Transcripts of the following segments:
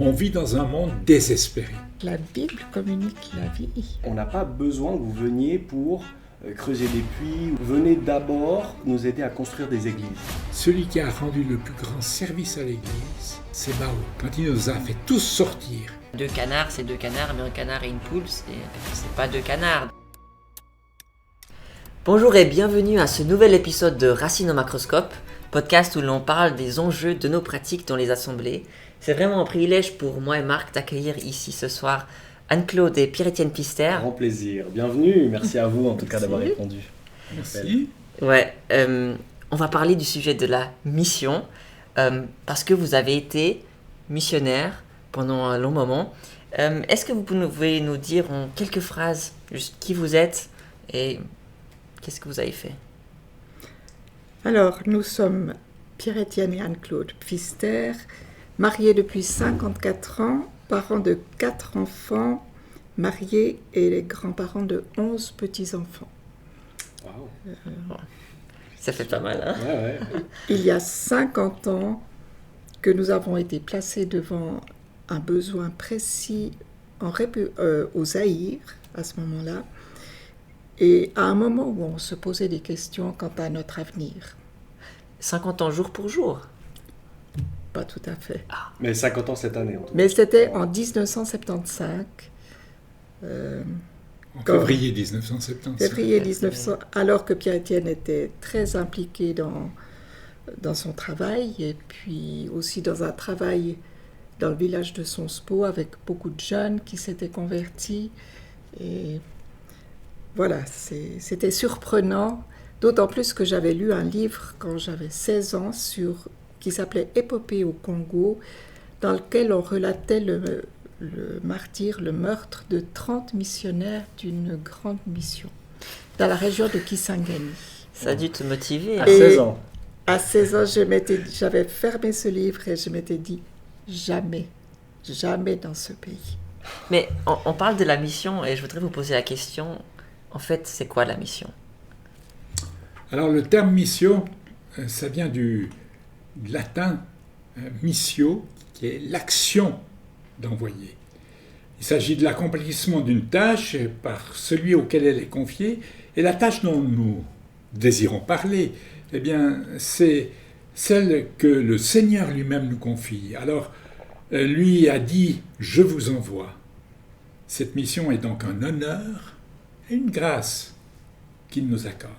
On vit dans un monde désespéré. La Bible communique la vie. On n'a pas besoin que vous veniez pour creuser des puits. Venez d'abord nous aider à construire des églises. Celui qui a rendu le plus grand service à l'Église, c'est Mao, quand il nous a fait tous sortir. 2 canards, c'est 2 canards, mais un canard et une poule, c'est pas 2 canards. Bonjour et bienvenue à ce nouvel épisode de Racines au macroscope, podcast où l'on parle des enjeux de nos pratiques dans les assemblées. C'est vraiment un privilège pour moi et Marc d'accueillir ici ce soir Anne-Claude et Pierre-Étienne Pister. Grand plaisir, bienvenue, merci à vous en tout cas d'avoir répondu. Merci. Ouais, on va parler du sujet de la mission, parce que vous avez été missionnaire pendant un long moment. Est-ce que vous pouvez nous dire en quelques phrases juste qui vous êtes et qu'est-ce que vous avez fait? Alors, nous sommes Pierre-Étienne et Anne-Claude Pfister, mariés depuis 54 ans, parents de 4 enfants, mariés et les grands-parents de 11 petits-enfants. Wow. Ça fait pas mal, hein? Ouais. Il y a 50 ans que nous avons été placés devant un besoin précis au Zaïre, à ce moment-là, et à un moment où on se posait des questions quant à notre avenir. 50 ans jour pour jour. Pas tout à fait. Mais 50 ans cette année en tout cas. Mais c'était en 1975. En février 1975. Février 1900, alors que Pierre-Étienne était très impliqué dans son travail et puis aussi dans un travail dans le village de Sonspo avec beaucoup de jeunes qui s'étaient convertis. Et voilà, c'était surprenant, d'autant plus que j'avais lu un livre quand j'avais 16 ans qui s'appelait Épopée au Congo, dans lequel on relatait le martyre, le meurtre de 30 missionnaires d'une grande mission dans la région de Kisangani. Ça a dû te motiver. À 16 ans. À 16 ans, j'avais fermé ce livre et je m'étais dit jamais dans ce pays. Mais on parle de la mission et je voudrais vous poser la question, en fait, c'est quoi la mission? Alors le terme mission, ça vient du latin missio, qui est l'action d'envoyer. Il s'agit de l'accomplissement d'une tâche par celui auquel elle est confiée, et la tâche dont nous désirons parler, eh bien, c'est celle que le Seigneur lui-même nous confie. Alors, lui a dit « Je vous envoie ». Cette mission est donc un honneur et une grâce qu'il nous accorde.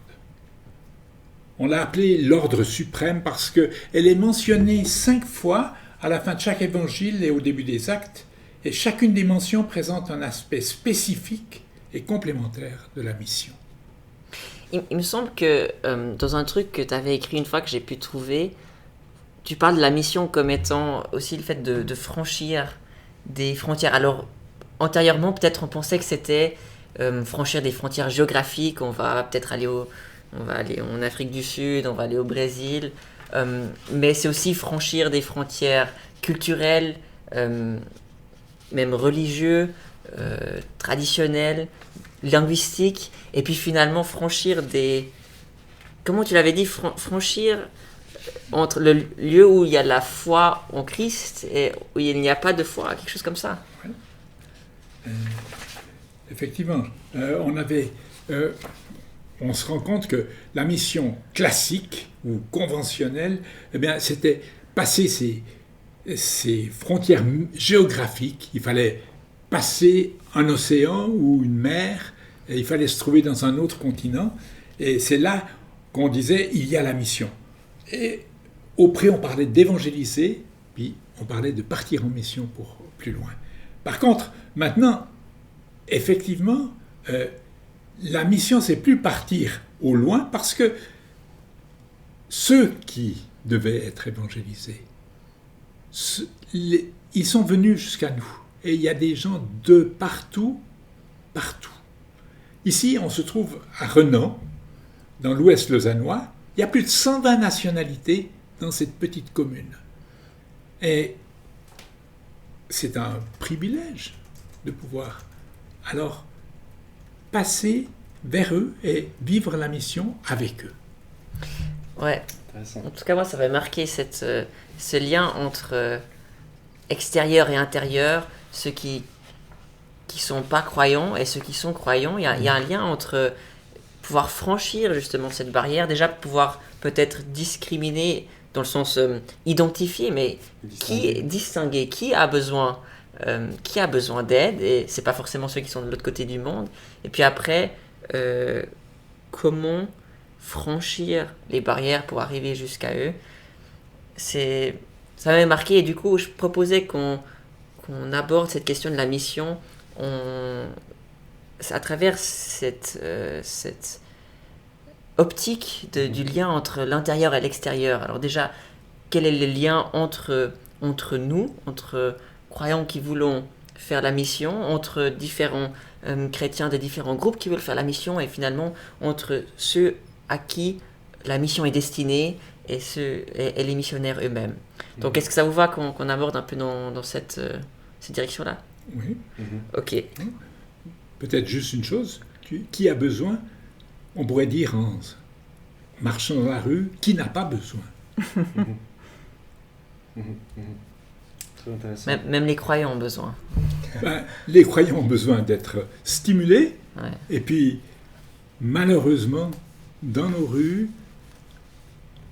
On l'a appelée l'ordre suprême parce qu'elle est mentionnée 5 fois à la fin de chaque évangile et au début des actes, et chacune des mentions présente un aspect spécifique et complémentaire de la mission. Il me semble que dans un truc que tu avais écrit une fois que j'ai pu trouver, tu parles de la mission comme étant aussi le fait de franchir des frontières. Alors, antérieurement, peut-être on pensait que c'était franchir des frontières géographiques, on va peut-être aller en Afrique du Sud, on va aller au Brésil, mais c'est aussi franchir des frontières culturelles, même religieuses, traditionnelles, linguistiques, et puis finalement franchir des... Comment tu l'avais dit? Franchir entre le lieu où il y a la foi en Christ et où il n'y a pas de foi, quelque chose comme ça. Effectivement, on se rend compte que la mission classique ou conventionnelle, eh bien, c'était passer ces frontières géographiques. Il fallait passer un océan ou une mer, et il fallait se trouver dans un autre continent. Et c'est là qu'on disait, il y a la mission. Et au pré, on parlait d'évangéliser, puis on parlait de partir en mission pour plus loin. Par contre, maintenant, effectivement, la mission, c'est plus partir au loin, parce que ceux qui devaient être évangélisés, ils sont venus jusqu'à nous. Et il y a des gens de partout. Ici, on se trouve à Renan, dans l'ouest lausannois. Il y a plus de 120 nationalités dans cette petite commune. Et c'est un privilège de pouvoir alors passer vers eux et vivre la mission avec eux. Ouais. En tout cas, moi, ça va marquer ce lien entre extérieur et intérieur, ceux qui sont pas croyants et ceux qui sont croyants. Il y a un lien entre pouvoir franchir justement cette barrière, déjà pouvoir peut-être discriminer dans le sens identifier, mais distinguer qui a besoin d'aide, et c'est pas forcément ceux qui sont de l'autre côté du monde. Et puis après, comment franchir les barrières pour arriver jusqu'à eux. Ça m'avait marqué, et du coup je proposais qu'on aborde cette question de la mission à travers cette optique du lien entre l'intérieur et l'extérieur. Alors déjà, quel est le lien entre nous, entre croyants qui voulons faire la mission, entre différents chrétiens de différents groupes qui veulent faire la mission, et finalement entre ceux à qui la mission est destinée et les missionnaires eux-mêmes. Donc est-ce que ça vous va qu'on aborde un peu dans cette direction-là? Oui. Ok. Peut-être juste une chose, qui a besoin, on pourrait dire en marchant dans la rue, qui n'a pas besoin. Très intéressant. Même les croyants ont besoin. Les croyants ont besoin d'être stimulés, Ouais. et puis malheureusement, dans nos rues,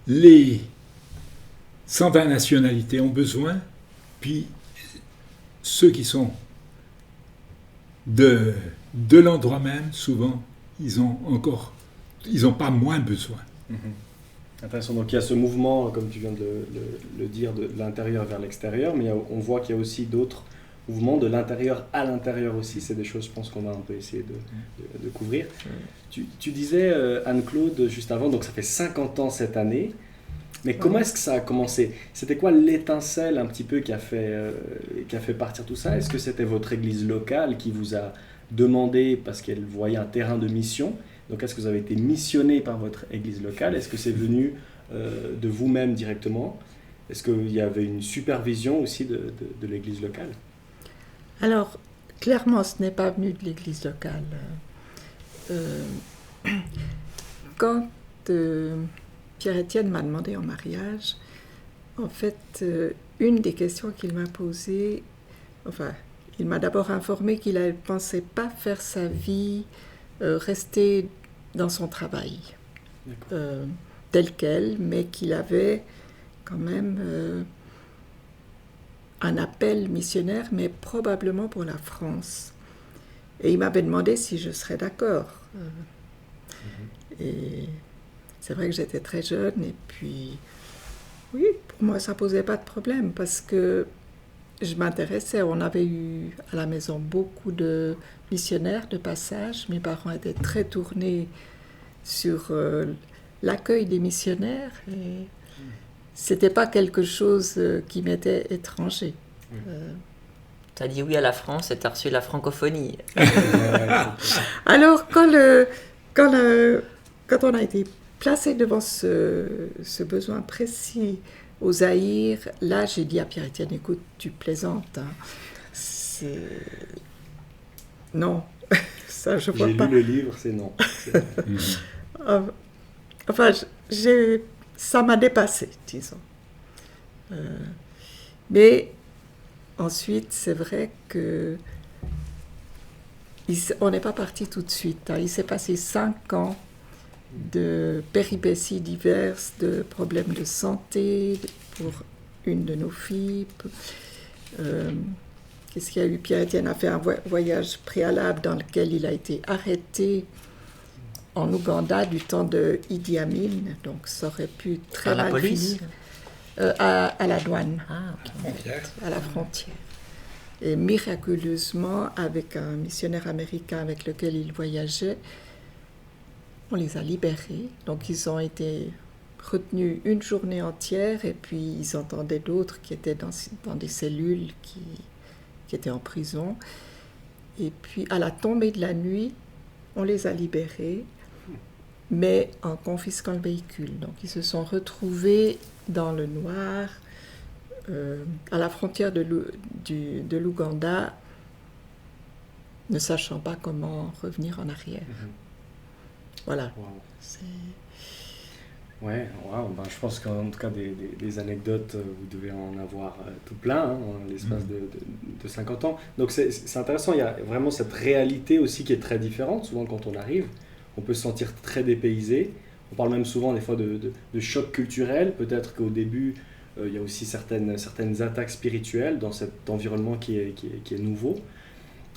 les 120 nationalités ont besoin, puis ceux qui sont de l'endroit même, souvent, ils ont pas moins besoin. Intéressant. Donc il y a ce mouvement, comme tu viens de le dire, de l'intérieur vers l'extérieur, mais on voit qu'il y a aussi d'autres mouvements de l'intérieur à l'intérieur aussi. C'est des choses, je pense, qu'on va un peu essayer de couvrir. Tu disais, Anne-Claude, juste avant, donc ça fait 50 ans cette année, mais comment est-ce que ça a commencé? C'était quoi l'étincelle un petit peu qui a fait partir tout ça? Est-ce que c'était votre église locale qui vous a demandé, parce qu'elle voyait un terrain de mission? Donc est-ce que vous avez été missionné par votre église locale? Est-ce que c'est venu de vous-même directement? Est-ce qu'il y avait une supervision aussi de l'église locale? Alors, clairement, ce n'est pas venu de l'église locale. Quand Pierre-Étienne m'a demandé en mariage, en fait, une des questions qu'il m'a posées, il m'a d'abord informé qu'il ne pensait pas faire sa vie, rester dans son travail, tel quel, mais qu'il avait quand même un appel missionnaire, mais probablement pour la France. Et il m'avait demandé si je serais d'accord. Et c'est vrai que j'étais très jeune, et puis oui, pour moi ça posait pas de problème, parce que je m'intéressais. On avait eu à la maison beaucoup de missionnaires de passage. Mes parents étaient très tournés sur l'accueil des missionnaires, et c'était pas quelque chose qui m'était étranger. Tu as dit oui à la France et tu as reçu la francophonie. Alors, quand on a été placé devant ce besoin précis au Zaïre, là, j'ai dit à Pierre-Étienne, écoute, tu plaisantes. Hein. Non, ça, je vois pas. J'ai lu le livre, c'est non. Enfin, ça m'a dépassé, disons. Mais ensuite, c'est vrai que on n'est pas parti tout de suite. Hein. Il s'est passé 5 ans de péripéties diverses, de problèmes de santé pour une de nos filles. Qu'est-ce qu'il y a eu? Pierre-Étienne a fait un voyage préalable dans lequel il a été arrêté en Ouganda du temps de Idi Amin, donc ça aurait pu très mal la police finir. À la douane, à la frontière. Et miraculeusement, avec un missionnaire américain avec lequel il voyageait, on les a libérés. Donc ils ont été retenus une journée entière, et puis ils entendaient d'autres qui étaient dans des cellules qui étaient en prison. Et puis à la tombée de la nuit, on les a libérés, mais en confisquant le véhicule. Donc ils se sont retrouvés dans le noir, à la frontière de l'Ouganda, ne sachant pas comment revenir en arrière. Voilà. Wow. Ouais, wow, ben, je pense qu'en tout cas des anecdotes, vous devez en avoir tout plein hein, en l'espace de 50 ans. Donc c'est intéressant, il y a vraiment cette réalité aussi qui est très différente. Souvent quand on arrive, on peut se sentir très dépaysé. On parle même souvent des fois de choc culturel. Peut-être qu'au début, il y a aussi certaines attaques spirituelles dans cet environnement qui est nouveau.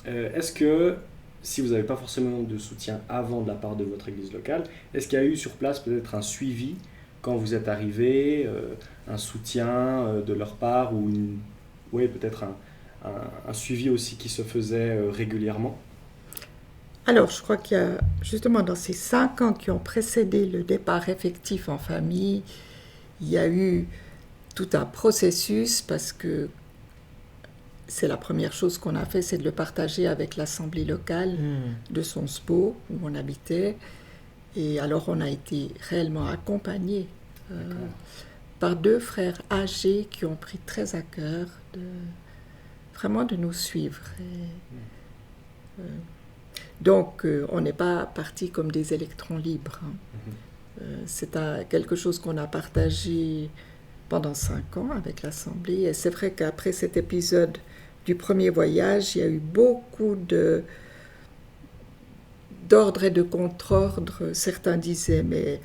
Est-ce que, si vous n'avez pas forcément de soutien avant de la part de votre église locale, est-ce qu'il y a eu sur place peut-être un suivi quand vous êtes arrivé, un soutien de leur part ou peut-être un suivi aussi qui se faisait régulièrement? Alors, je crois qu'il y a, justement, dans ces 5 ans qui ont précédé le départ effectif en famille, il y a eu tout un processus parce que c'est la première chose qu'on a fait, c'est de le partager avec l'assemblée locale de Sonspo, où on habitait. Et alors, on a été réellement accompagnés par 2 frères âgés qui ont pris très à cœur vraiment de nous suivre. Donc, on n'est pas partis comme des électrons libres. C'est quelque chose qu'on a partagé pendant 5 ans avec l'Assemblée. Et c'est vrai qu'après cet épisode du premier voyage, il y a eu beaucoup d'ordres et de contre-ordres. Certains disaient, mais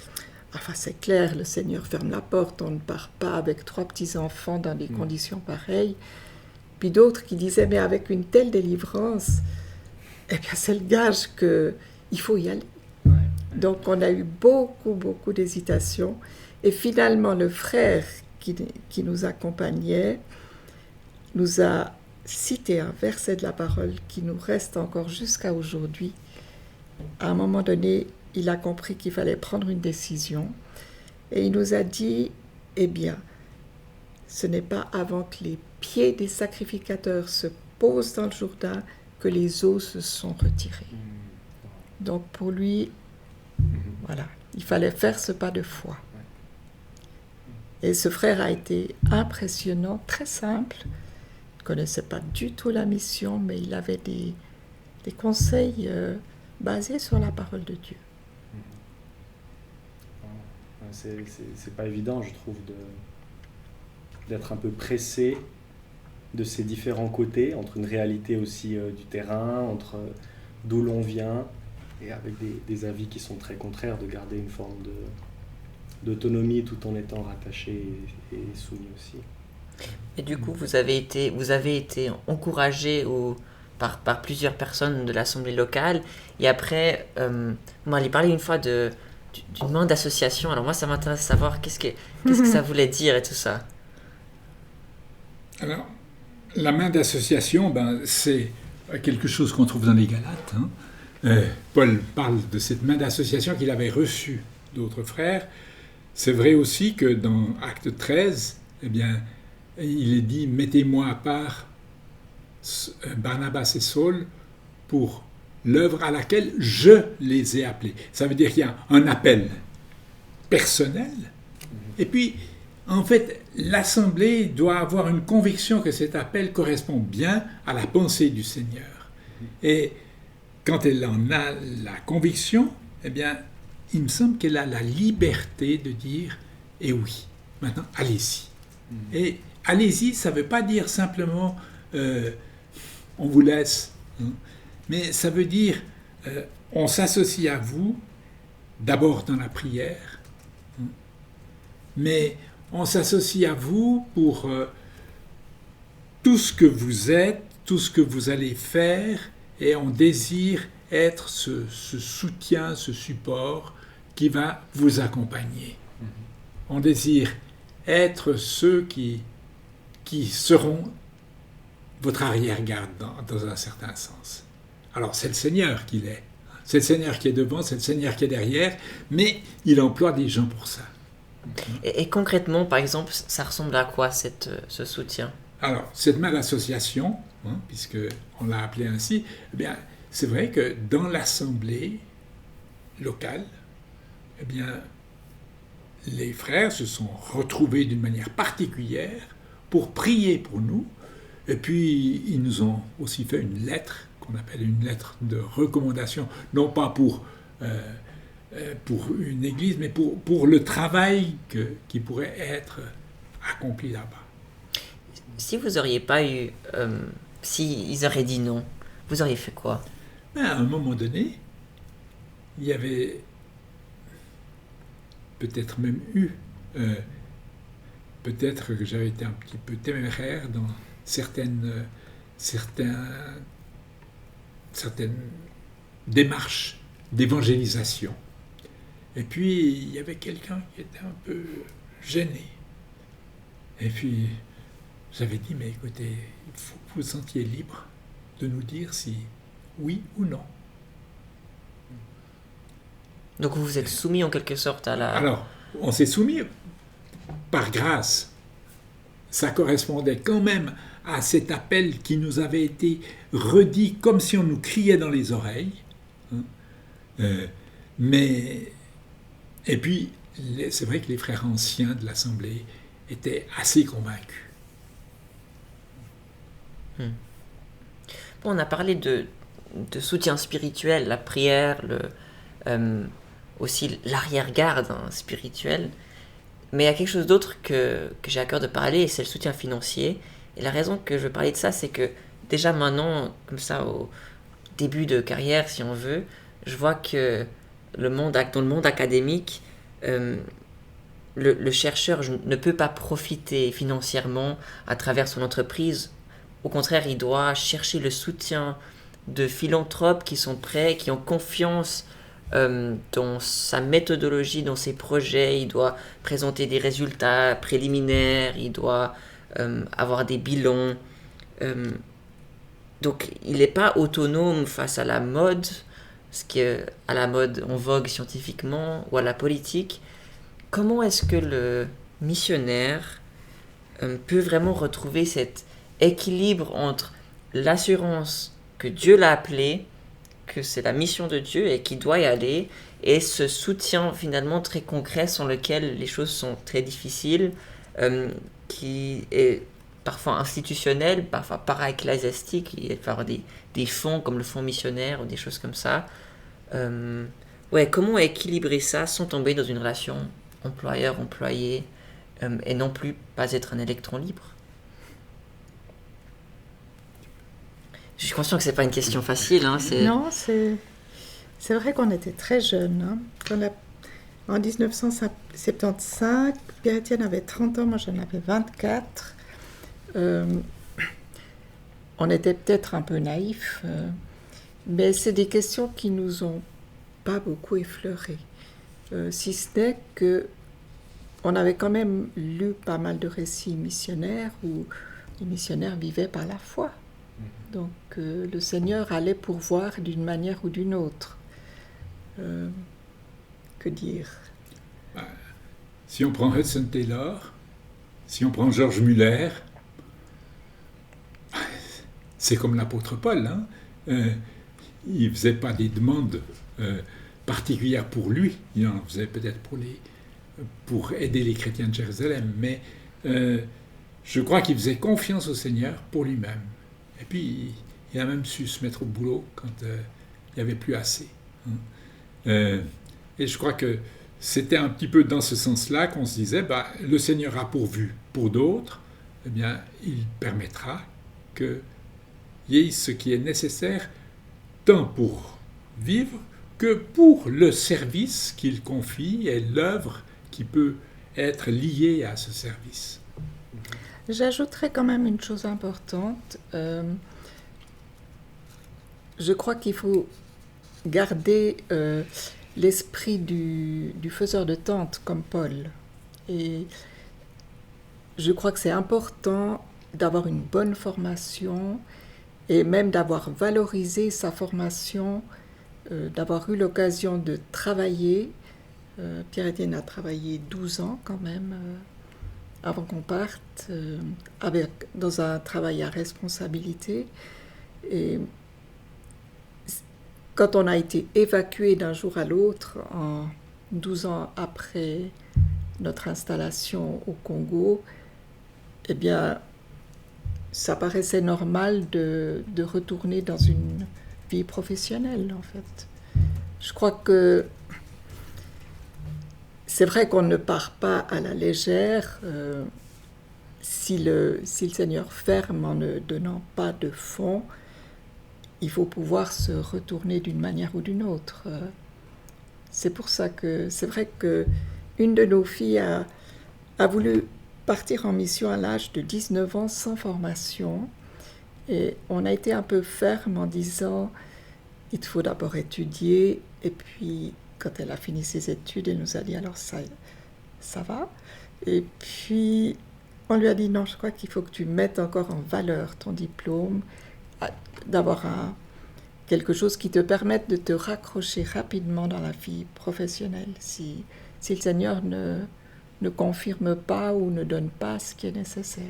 enfin, c'est clair, le Seigneur ferme la porte, on ne part pas avec 3 petits-enfants dans des conditions pareilles. Puis d'autres qui disaient, mais avec une telle délivrance, eh bien, c'est le gage qu'il faut y aller. Donc, on a eu beaucoup d'hésitations. Et finalement, le frère qui nous accompagnait nous a cité un verset de la parole qui nous reste encore jusqu'à aujourd'hui. À un moment donné, il a compris qu'il fallait prendre une décision. Et il nous a dit, eh bien, ce n'est pas avant que les pieds des sacrificateurs se posent dans le Jourdain que les eaux se sont retirées. Donc pour lui, voilà, il fallait faire ce pas de foi. Et ce frère a été impressionnant, très simple. Il ne connaissait pas du tout la mission, mais il avait des conseils basés sur la parole de Dieu. C'est pas évident, je trouve, d'être un peu pressé de ces différents côtés, entre une réalité aussi du terrain, entre d'où l'on vient, et avec des avis qui sont très contraires, de garder une forme d'autonomie tout en étant rattaché et soumis aussi. Et du coup, vous avez été encouragé par plusieurs personnes de l'Assemblée locale, et après, vous m'avez parlé une fois d'une main d'association. Alors moi, ça m'intéresse de savoir qu'est-ce que ça voulait dire et tout ça. Alors, la main d'association, c'est quelque chose qu'on trouve dans les Galates. Paul parle de cette main d'association qu'il avait reçue d'autres frères. C'est vrai aussi que dans Acte 13, eh bien, il est dit « Mettez-moi à part Barnabas et Saul pour l'œuvre à laquelle je les ai appelés. » Ça veut dire qu'il y a un appel personnel. Et puis, en fait, l'Assemblée doit avoir une conviction que cet appel correspond bien à la pensée du Seigneur. Et quand elle en a la conviction, eh bien, il me semble qu'elle a la liberté de dire « Eh oui, maintenant, allez-y. » Et « allez-y », ça ne veut pas dire simplement « on vous laisse », mais ça veut dire « on s'associe à vous, d'abord dans la prière, mais on s'associe à vous pour tout ce que vous êtes, tout ce que vous allez faire, et on désire être ce soutien, ce support qui va vous accompagner. On désire être ceux qui seront votre arrière-garde dans un certain sens. Alors c'est le Seigneur qui l'est. C'est le Seigneur qui est devant, c'est le Seigneur qui est derrière, mais il emploie des gens pour ça. Et concrètement, par exemple, ça ressemble à quoi ce soutien? Alors, cette main d'association, puisqu'on l'a appelé ainsi, eh bien, c'est vrai que dans l'assemblée locale, eh bien, les frères se sont retrouvés d'une manière particulière pour prier pour nous, et puis ils nous ont aussi fait une lettre qu'on appelle une lettre de recommandation, non pas pour pour une église, mais pour le travail qui pourrait être accompli là-bas. Si vous n'auriez pas eu... si ils auraient dit non, vous auriez fait quoi? À un moment donné, il y avait peut-être même eu... peut-être que j'avais été un petit peu téméraire dans certaines démarches d'évangélisation. Et puis, il y avait quelqu'un qui était un peu gêné. Et puis, j'avais dit, mais écoutez, il faut que vous vous sentiez libre de nous dire si oui ou non. Donc vous vous êtes soumis en quelque sorte à la... Alors, on s'est soumis par grâce. Ça correspondait quand même à cet appel qui nous avait été redit comme si on nous criait dans les oreilles. Mais, et puis, c'est vrai que les frères anciens de l'Assemblée étaient assez convaincus. Bon, on a parlé de soutien spirituel, la prière, aussi l'arrière-garde spirituelle. Mais il y a quelque chose d'autre que j'ai à cœur de parler, et c'est le soutien financier. Et la raison que je veux parler de ça, c'est que déjà maintenant, comme ça, au début de carrière, si on veut, je vois que dans le monde académique, le chercheur ne peut pas profiter financièrement à travers son entreprise. Au contraire, il doit chercher le soutien de philanthropes qui sont prêts, qui ont confiance dans sa méthodologie, dans ses projets. Il doit présenter des résultats préliminaires, il doit avoir des bilans. Donc il n'est pas autonome face à la mode, ce qui est à la mode en vogue scientifiquement, ou à la politique. Comment est-ce que le missionnaire peut vraiment retrouver cet équilibre entre l'assurance que Dieu l'a appelé, que c'est la mission de Dieu et qu'il doit y aller, et ce soutien finalement très concret sans lequel les choses sont très difficiles, qui est parfois institutionnel, parfois para-ecclésiastique, il peut y avoir des fonds comme le fonds missionnaire ou des choses comme ça. Comment équilibrer ça sans tomber dans une relation employeur-employé et non plus pas être un électron libre? Je suis conscient que c'est pas une question facile. Non, c'est vrai qu'on était très jeunes. En 1975, Pierre-Étienne avait 30 ans, moi j'en avais 24. On était peut-être un peu naïfs, mais c'est des questions qui nous ont pas beaucoup effleurés. Si ce n'est que on avait quand même lu pas mal de récits missionnaires où les missionnaires vivaient par la foi. Donc le Seigneur allait pourvoir d'une manière ou d'une autre. Que dire? Si on prend Hudson Taylor, si on prend George Muller, c'est comme l'apôtre Paul. Il ne faisait pas des demandes particulières pour lui, il en faisait peut-être pour aider les chrétiens de Jérusalem, mais je crois qu'il faisait confiance au Seigneur pour lui-même. Et puis, il a même su se mettre au boulot quand il n'y avait plus assez. Et je crois que c'était un petit peu dans ce sens-là qu'on se disait, le Seigneur a pourvu pour d'autres, eh bien, il permettra qu'il y ait ce qui est nécessaire, tant pour vivre que pour le service qu'il confie et l'œuvre qui peut être liée à ce service. J'ajouterais quand même une chose importante. Je crois qu'il faut garder l'esprit du faiseur de tente comme Paul. Et je crois que c'est important d'avoir une bonne formation et même d'avoir valorisé sa formation, d'avoir eu l'occasion de travailler. Pierre-Étienne a travaillé 12 ans quand même avant qu'on parte, dans un travail à responsabilité. Et quand on a été évacué d'un jour à l'autre, 12 ans après notre installation au Congo, eh bien, ça paraissait normal de retourner dans une vie professionnelle, en fait. Je crois que c'est vrai qu'on ne part pas à la légère. Si le Seigneur ferme en ne donnant pas de fonds, il faut pouvoir se retourner d'une manière ou d'une autre. C'est pour ça que c'est vrai qu'une de nos filles a voulu partir en mission à l'âge de 19 ans sans formation. Et on a été un peu ferme en disant il te faut d'abord étudier. Et puis, quand elle a fini ses études, elle nous a dit alors ça va. Et puis, on lui a dit non, je crois qu'il faut que tu mettes encore en valeur ton diplôme, d'avoir quelque chose qui te permette de te raccrocher rapidement dans la vie professionnelle. Si le Seigneur ne confirme pas ou ne donne pas ce qui est nécessaire.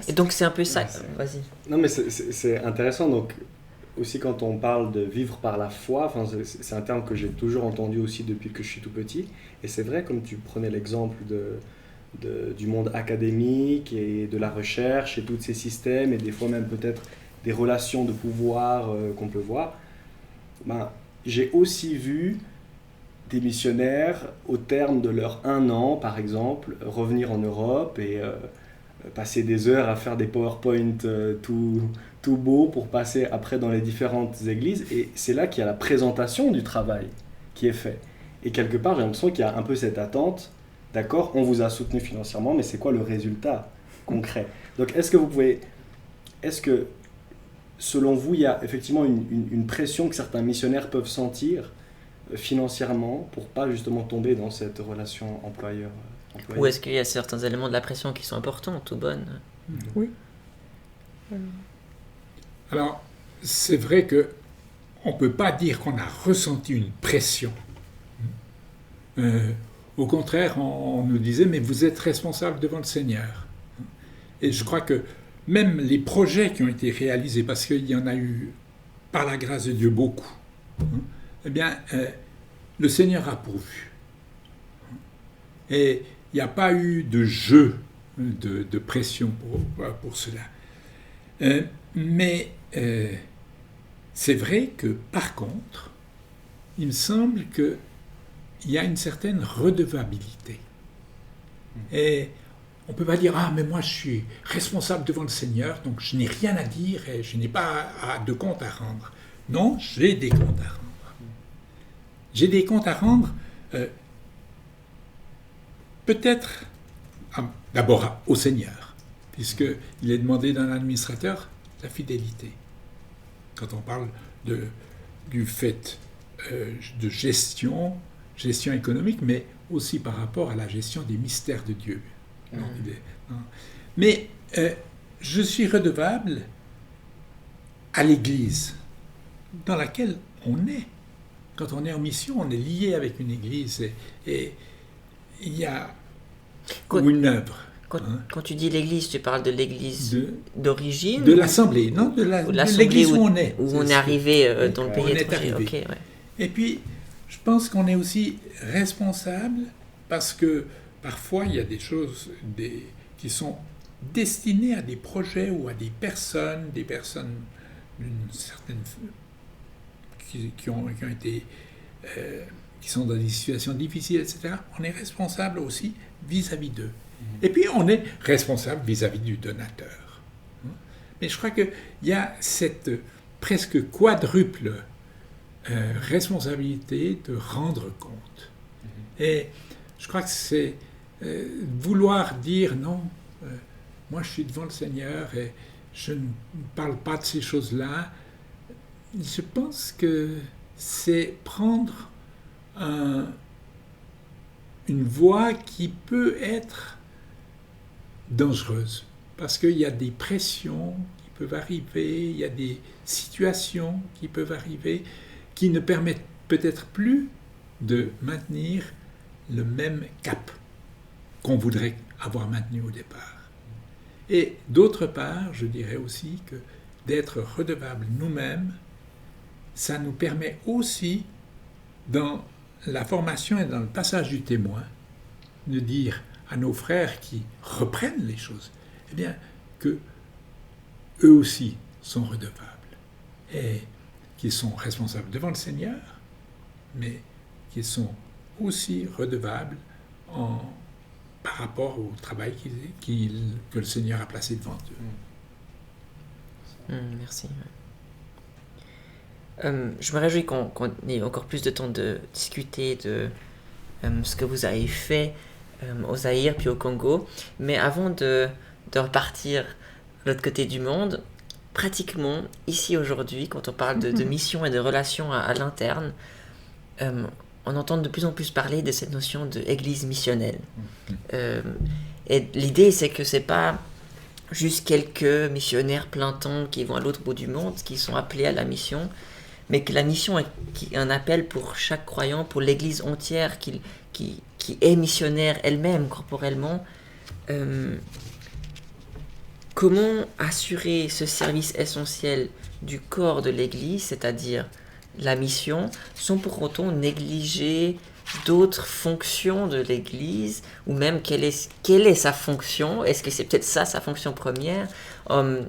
Et donc c'est un peu ça. Vas-y. Non, mais c'est intéressant. Donc, aussi quand on parle de vivre par la foi, c'est un terme que j'ai toujours entendu aussi depuis que je suis tout petit. Et c'est vrai, comme tu prenais l'exemple du monde académique et de la recherche et tous ces systèmes, et des fois même peut-être des relations de pouvoir qu'on peut voir, j'ai aussi vu des missionnaires, au terme de leur 1 an, par exemple, revenir en Europe et passer des heures à faire des PowerPoint tout beaux pour passer après dans les différentes églises. Et c'est là qu'il y a la présentation du travail qui est fait. Et quelque part, j'ai l'impression qu'il y a un peu cette attente. D'accord, on vous a soutenu financièrement, mais c'est quoi le résultat concret? Donc, est-ce que, selon vous, il y a effectivement une pression que certains missionnaires peuvent sentir financièrement pour pas justement tomber dans cette relation employeur? Ou est-ce qu'il y a certains éléments de la pression qui sont importants, tout bonnes? Oui. Alors, c'est vrai que on peut pas dire qu'on a ressenti une pression. Au contraire, on nous disait, mais vous êtes responsable devant le Seigneur. Et je crois que même les projets qui ont été réalisés, parce qu'il y en a eu, par la grâce de Dieu, beaucoup, eh bien, le Seigneur a pourvu. Et il n'y a pas eu de jeu de pression pour cela. Mais c'est vrai que, par contre, il me semble qu'il y a une certaine redevabilité. Et on ne peut pas dire « Ah, mais moi, je suis responsable devant le Seigneur, donc je n'ai rien à dire et je n'ai pas de compte à rendre. » Non, j'ai des comptes à rendre. J'ai des comptes à rendre, peut-être d'abord au Seigneur, puisqu'il est demandé d'un administrateur la fidélité. Quand on parle du fait de gestion économique, mais aussi par rapport à la gestion des mystères de Dieu. Mais je suis redevable à l'Église dans laquelle on est. Quand on est en mission, on est lié avec une Église et il y a une œuvre. Quand tu dis l'Église, tu parles de l'Église d'origine? De l'Assemblée, non, de l'Église où on est. Où on est arrivé dans le pays étranger. Okay, ouais. Et puis, je pense qu'on est aussi responsable parce que parfois, il y a des choses qui sont destinées à des projets ou à des personnes d'une certaine... qui ont été... qui sont dans des situations difficiles, etc. On est responsable aussi vis-à-vis d'eux. Et puis, on est responsable vis-à-vis du donateur. Mais je crois qu'il y a cette presque quadruple responsabilité de rendre compte. Et je crois que c'est vouloir dire non, moi je suis devant le Seigneur et je ne parle pas de ces choses-là. Je pense que c'est prendre une voie qui peut être dangereuse, parce qu'il y a des pressions qui peuvent arriver, il y a des situations qui peuvent arriver qui ne permettent peut-être plus de maintenir le même cap qu'on voudrait avoir maintenu au départ. Et d'autre part, je dirais aussi que d'être redevable nous-mêmes, ça nous permet aussi, dans la formation et dans le passage du témoin, de dire à nos frères qui reprennent les choses, eh bien, que eux aussi sont redevables et qu'ils sont responsables devant le Seigneur, mais qu'ils sont aussi redevables par rapport au travail que le Seigneur a placé devant eux. Merci. Je me réjouis qu'on ait encore plus de temps de discuter de ce que vous avez fait au Zaïre puis au Congo. Mais avant de repartir de l'autre côté du monde, pratiquement, ici aujourd'hui, quand on parle de mission et de relations à l'interne, on entend de plus en plus parler de cette notion d'église missionnelle. Et l'idée, c'est que c'est pas juste quelques missionnaires plein temps qui vont à l'autre bout du monde, qui sont appelés à la mission, mais que la mission est un appel pour chaque croyant, pour l'église entière qui est missionnaire elle-même, corporellement. Comment assurer ce service essentiel du corps de l'église, c'est-à-dire la mission, sans pour autant négliger d'autres fonctions de l'Église, ou même quelle est sa fonction? Est-ce que c'est peut-être ça sa fonction première?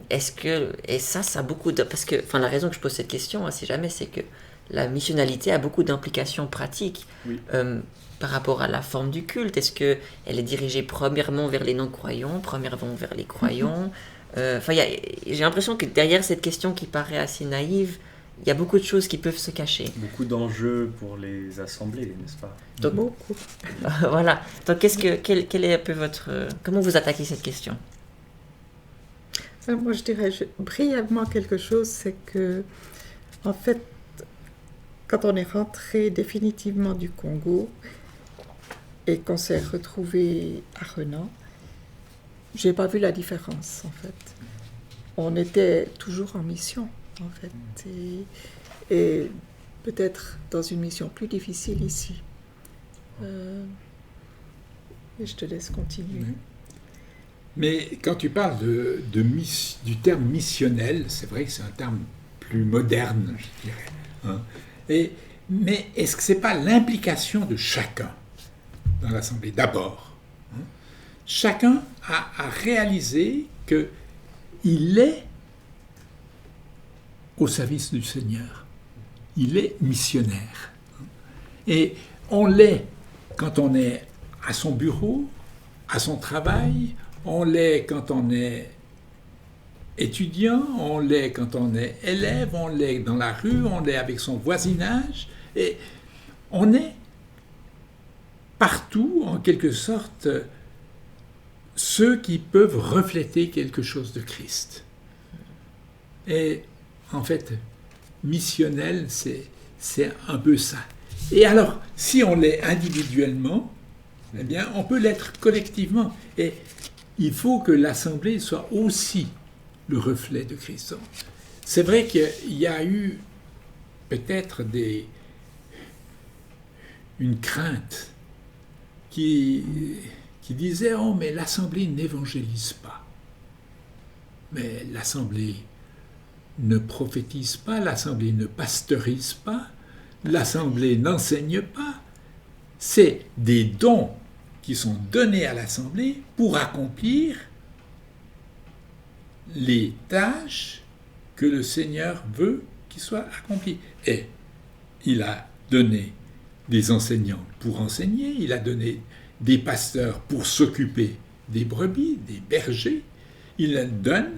Et ça a beaucoup de... Parce que, la raison que je pose cette question, si jamais, c'est que la missionnalité a beaucoup d'implications pratiques par rapport à la forme du culte. Est-ce qu'elle est dirigée premièrement vers les non-croyants, premièrement vers les croyants? J'ai l'impression que derrière cette question qui paraît assez naïve, il y a beaucoup de choses qui peuvent se cacher. Beaucoup d'enjeux pour les assemblées, n'est-ce pas? Donc, beaucoup. Voilà. Donc, quel est un peu comment vous attaquez cette question? Moi, je dirais brièvement quelque chose, c'est que, en fait, quand on est rentré définitivement du Congo et qu'on s'est retrouvé à Renan, j'ai pas vu la différence, en fait. On était toujours en mission, en fait, et peut-être dans une mission plus difficile ici. Et je te laisse continuer. Oui. Mais quand tu parles du terme missionnel, c'est vrai que c'est un terme plus moderne, je dirais. Hein. Mais est-ce que ce n'est pas l'implication de chacun dans l'Assemblée d'abord? Hein? Chacun a réalisé qu'il est au service du Seigneur. Il est missionnaire. Et on l'est quand on est à son bureau, à son travail, on l'est quand on est étudiant, on l'est quand on est élève, on l'est dans la rue, on l'est avec son voisinage, et on est partout, en quelque sorte, ceux qui peuvent refléter quelque chose de Christ. Et en fait, missionnel, c'est un peu ça. Et alors, si on l'est individuellement, eh bien, on peut l'être collectivement. Et il faut que l'Assemblée soit aussi le reflet de Christ. C'est vrai qu'il y a eu peut-être une crainte qui disait « Oh, mais l'Assemblée n'évangélise pas. » Mais l'Assemblée ne prophétise pas, l'Assemblée ne pasteurise pas, l'Assemblée n'enseigne pas. C'est des dons qui sont donnés à l'Assemblée pour accomplir les tâches que le Seigneur veut qu'ils soient accomplies. Et il a donné des enseignants pour enseigner, il a donné des pasteurs pour s'occuper des brebis, des bergers, il donne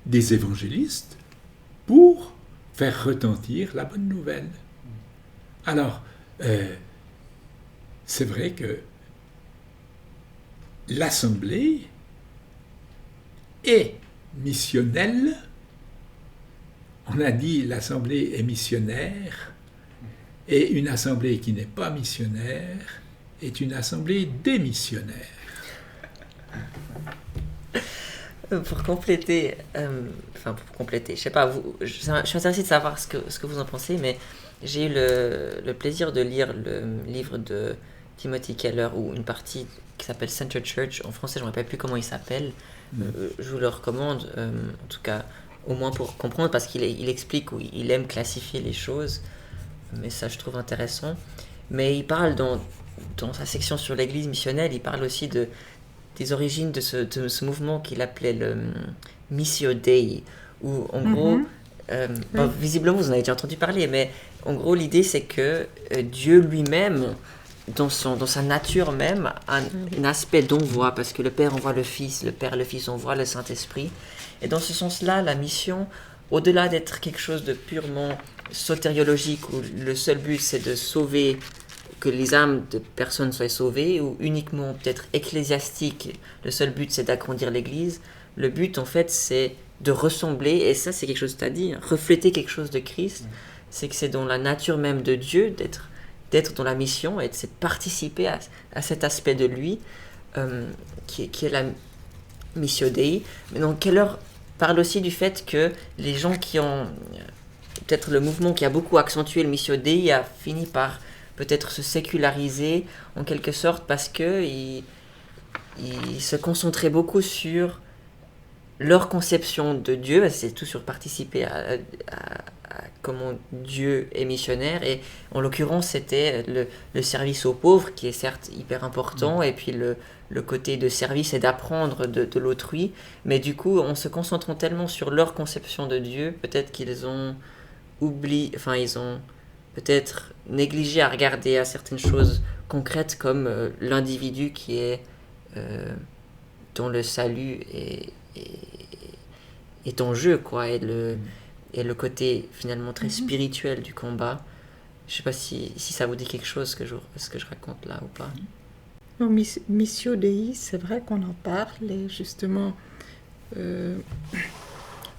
des évangélistes pour faire retentir la bonne nouvelle. Alors, c'est vrai que l'Assemblée est missionnelle. On a dit l'Assemblée est missionnaire, et une Assemblée qui n'est pas missionnaire est une Assemblée démissionnaire. Pour compléter, je sais pas, je suis intéressé de savoir ce que vous en pensez, mais j'ai eu le plaisir de lire le livre de Timothy Keller, ou une partie qui s'appelle Center Church. En français, je ne me rappelle plus comment il s'appelle. Je vous le recommande, en tout cas, au moins pour comprendre, parce qu'il explique, ou il aime classifier les choses, mais ça, je trouve intéressant. Mais il parle dans sa section sur l'église missionnelle, il parle aussi des origines de ce mouvement qu'il appelait le Missio Dei, où en gros, visiblement vous en avez déjà entendu parler, mais en gros l'idée c'est que Dieu lui-même dans sa nature même, un aspect d'envoi, parce que le Père envoie le Fils, le Père et le Fils envoient le Saint-Esprit. Et dans ce sens-là, la mission, au-delà d'être quelque chose de purement sotériologique, où le seul but c'est de sauver, que les âmes de personnes soient sauvées, ou uniquement peut-être ecclésiastique, le seul but c'est d'agrandir l'Église, le but en fait c'est de ressembler, et ça c'est quelque chose que tu as dit, refléter quelque chose de Christ, c'est que c'est dans la nature même de Dieu d'être dans la mission et de participer à cet aspect de lui qui est la Missio Dei. Mais donc Keller parle aussi du fait que les gens qui ont peut-être le mouvement qui a beaucoup accentué le Missio Dei a fini par peut-être se séculariser en quelque sorte parce que il se concentrait beaucoup sur leur conception de Dieu, c'est tout sur participer à comment Dieu est missionnaire, et en l'occurrence c'était le service aux pauvres qui est certes hyper important, et puis le côté de service et d'apprendre de l'autrui, mais du coup en se concentrant tellement sur leur conception de Dieu, peut-être qu'ils ont oublié, enfin ils ont peut-être négligé à regarder à certaines choses concrètes comme l'individu qui est dont le salut est en jeu, quoi, et le côté finalement très spirituel du combat. Je sais pas si ça vous dit quelque chose ce que je raconte là ou pas. Non, Missio Dei, c'est vrai qu'on en parle, et justement que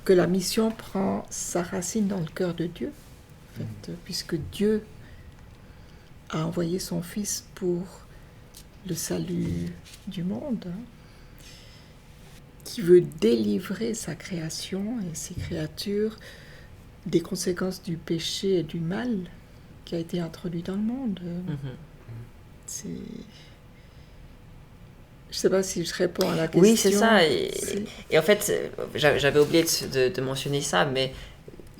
la mission prend sa racine dans le cœur de Dieu, en fait, puisque Dieu a envoyé son Fils pour le salut du monde, qui veut délivrer sa création et ses créatures des conséquences du péché et du mal qui a été introduit dans le monde. Je ne sais pas si je réponds à la question. Oui, c'est ça. Et en fait, j'avais oublié de mentionner ça, mais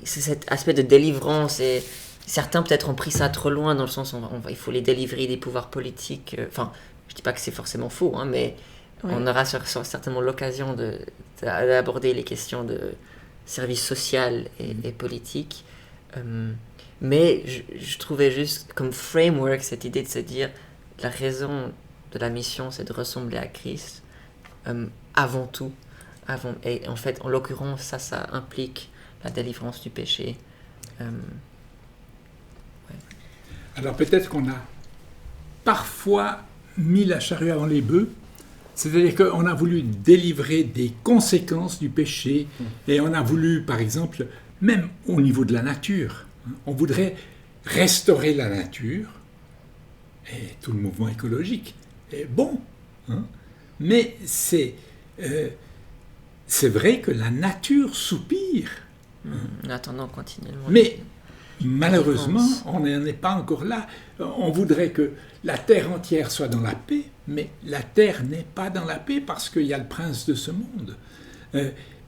c'est cet aspect de délivrance. Et certains peut-être ont pris ça trop loin, dans le sens où il faut les délivrer des pouvoirs politiques. Enfin, je ne dis pas que c'est forcément faux, hein, mais oui. On aura certainement l'occasion d'aborder les questions de service social et politique. Mais je trouvais juste comme framework cette idée de se dire la raison de la mission, c'est de ressembler à Christ avant tout. Et en fait, en l'occurrence, ça implique la délivrance du péché. Ouais. Alors peut-être qu'on a parfois mis la charrue avant les bœufs. C'est-à-dire qu'on a voulu délivrer des conséquences du péché, et on a voulu, par exemple, même au niveau de la nature, on voudrait restaurer la nature, et tout le mouvement écologique est bon, hein, mais c'est vrai que la nature soupire. En attendant continuellement. Mais malheureusement, on n'en est pas encore là. On voudrait que la terre entière soit dans la paix, mais la terre n'est pas dans la paix parce qu'il y a le prince de ce monde.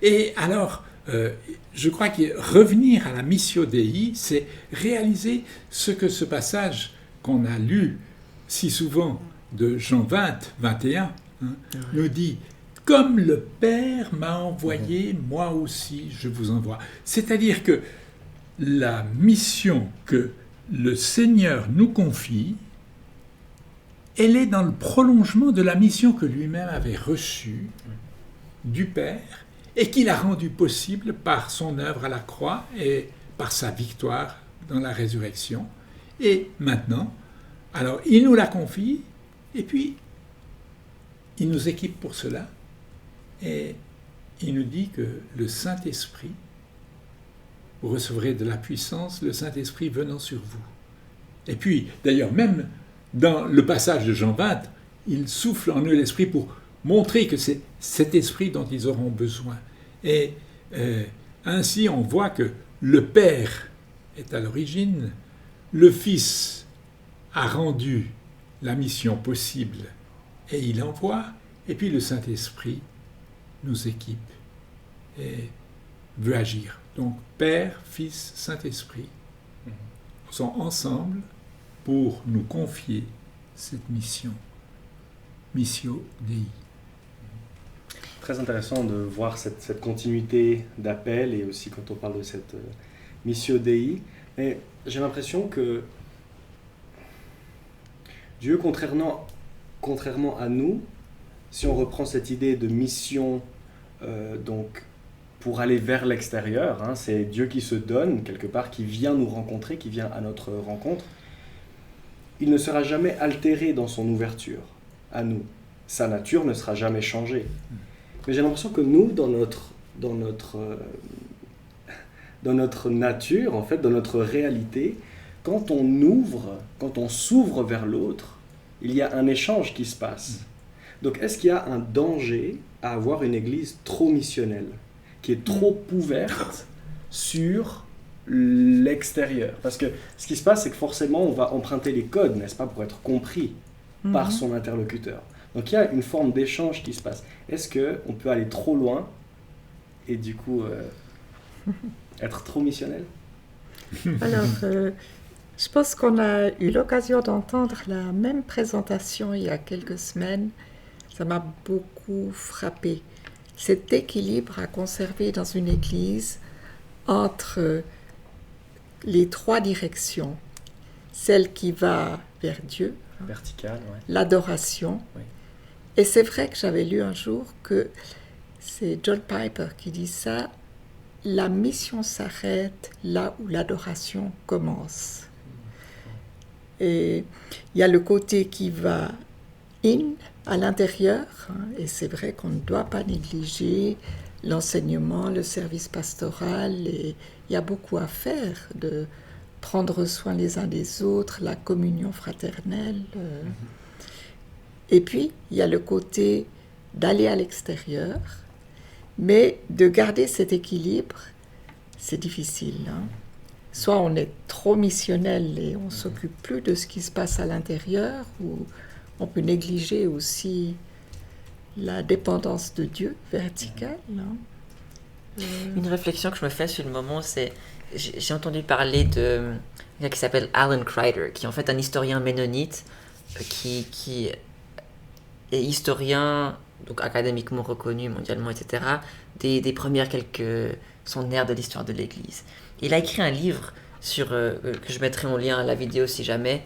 Et alors, je crois que revenir à la Missio Dei, c'est réaliser ce que ce passage qu'on a lu si souvent de Jean 20, 21, nous dit « Comme le Père m'a envoyé, moi aussi je vous envoie ». C'est-à-dire que la mission que le Seigneur nous confie, elle est dans le prolongement de la mission que lui-même avait reçue du Père et qu'il a rendue possible par son œuvre à la croix et par sa victoire dans la résurrection. Et maintenant, alors il nous la confie et puis il nous équipe pour cela et il nous dit que le Saint-Esprit, vous recevrez de la puissance, le Saint-Esprit venant sur vous. Et puis, d'ailleurs, même dans le passage de Jean 20, il souffle en eux l'Esprit pour montrer que c'est cet Esprit dont ils auront besoin. Et ainsi, on voit que le Père est à l'origine, le Fils a rendu la mission possible et il envoie, et puis le Saint-Esprit nous équipe et veut agir. Donc, Père, Fils, Saint-Esprit sont ensemble pour nous confier cette mission, Missio Dei. Très intéressant de voir cette continuité d'appel, et aussi quand on parle de cette Missio Dei. Mais j'ai l'impression que Dieu, contrairement à nous, si on reprend cette idée de mission, donc pour aller vers l'extérieur, hein, c'est Dieu qui se donne quelque part, qui vient nous rencontrer, qui vient à notre rencontre, il ne sera jamais altéré dans son ouverture à nous. Sa nature ne sera jamais changée. Mais j'ai l'impression que nous, dans notre nature, en fait, dans notre réalité, quand on s'ouvre vers l'autre, il y a un échange qui se passe. Donc, est-ce qu'il y a un danger à avoir une église trop missionnelle, qui est trop ouverte sur l'extérieur? Parce que ce qui se passe, c'est que forcément, on va emprunter les codes, n'est-ce pas, pour être compris par son interlocuteur. Donc, il y a une forme d'échange qui se passe. Est-ce qu'on peut aller trop loin et du coup être trop missionnel? Alors, je pense qu'on a eu l'occasion d'entendre la même présentation il y a quelques semaines. Ça m'a beaucoup frappé. Cet équilibre à conserver dans une église entre les trois directions. Celle qui va vers Dieu, Vertical, ouais. l'adoration. Oui. Et c'est vrai que j'avais lu un jour que c'est John Piper qui dit ça, la mission s'arrête là où l'adoration commence. Et il y a le côté qui va à l'intérieur, hein, et c'est vrai qu'on ne doit pas négliger l'enseignement, le service pastoral, et il y a beaucoup à faire de prendre soin les uns des autres, la communion fraternelle. Et puis, il y a le côté d'aller à l'extérieur, mais de garder cet équilibre, c'est difficile. Hein. Soit on est trop missionnel et on ne s'occupe plus de ce qui se passe à l'intérieur, ou on peut négliger aussi la dépendance de Dieu verticale. Hein. Une réflexion que je me fais sur le moment, c'est j'ai entendu parler de quelqu'un qui s'appelle Alan Kreider, qui est en fait un historien ménonite qui est historien, donc académiquement reconnu mondialement, etc., des premières quelques centenaires de l'histoire de l'Église. Il a écrit un livre que je mettrai en lien à la vidéo si jamais,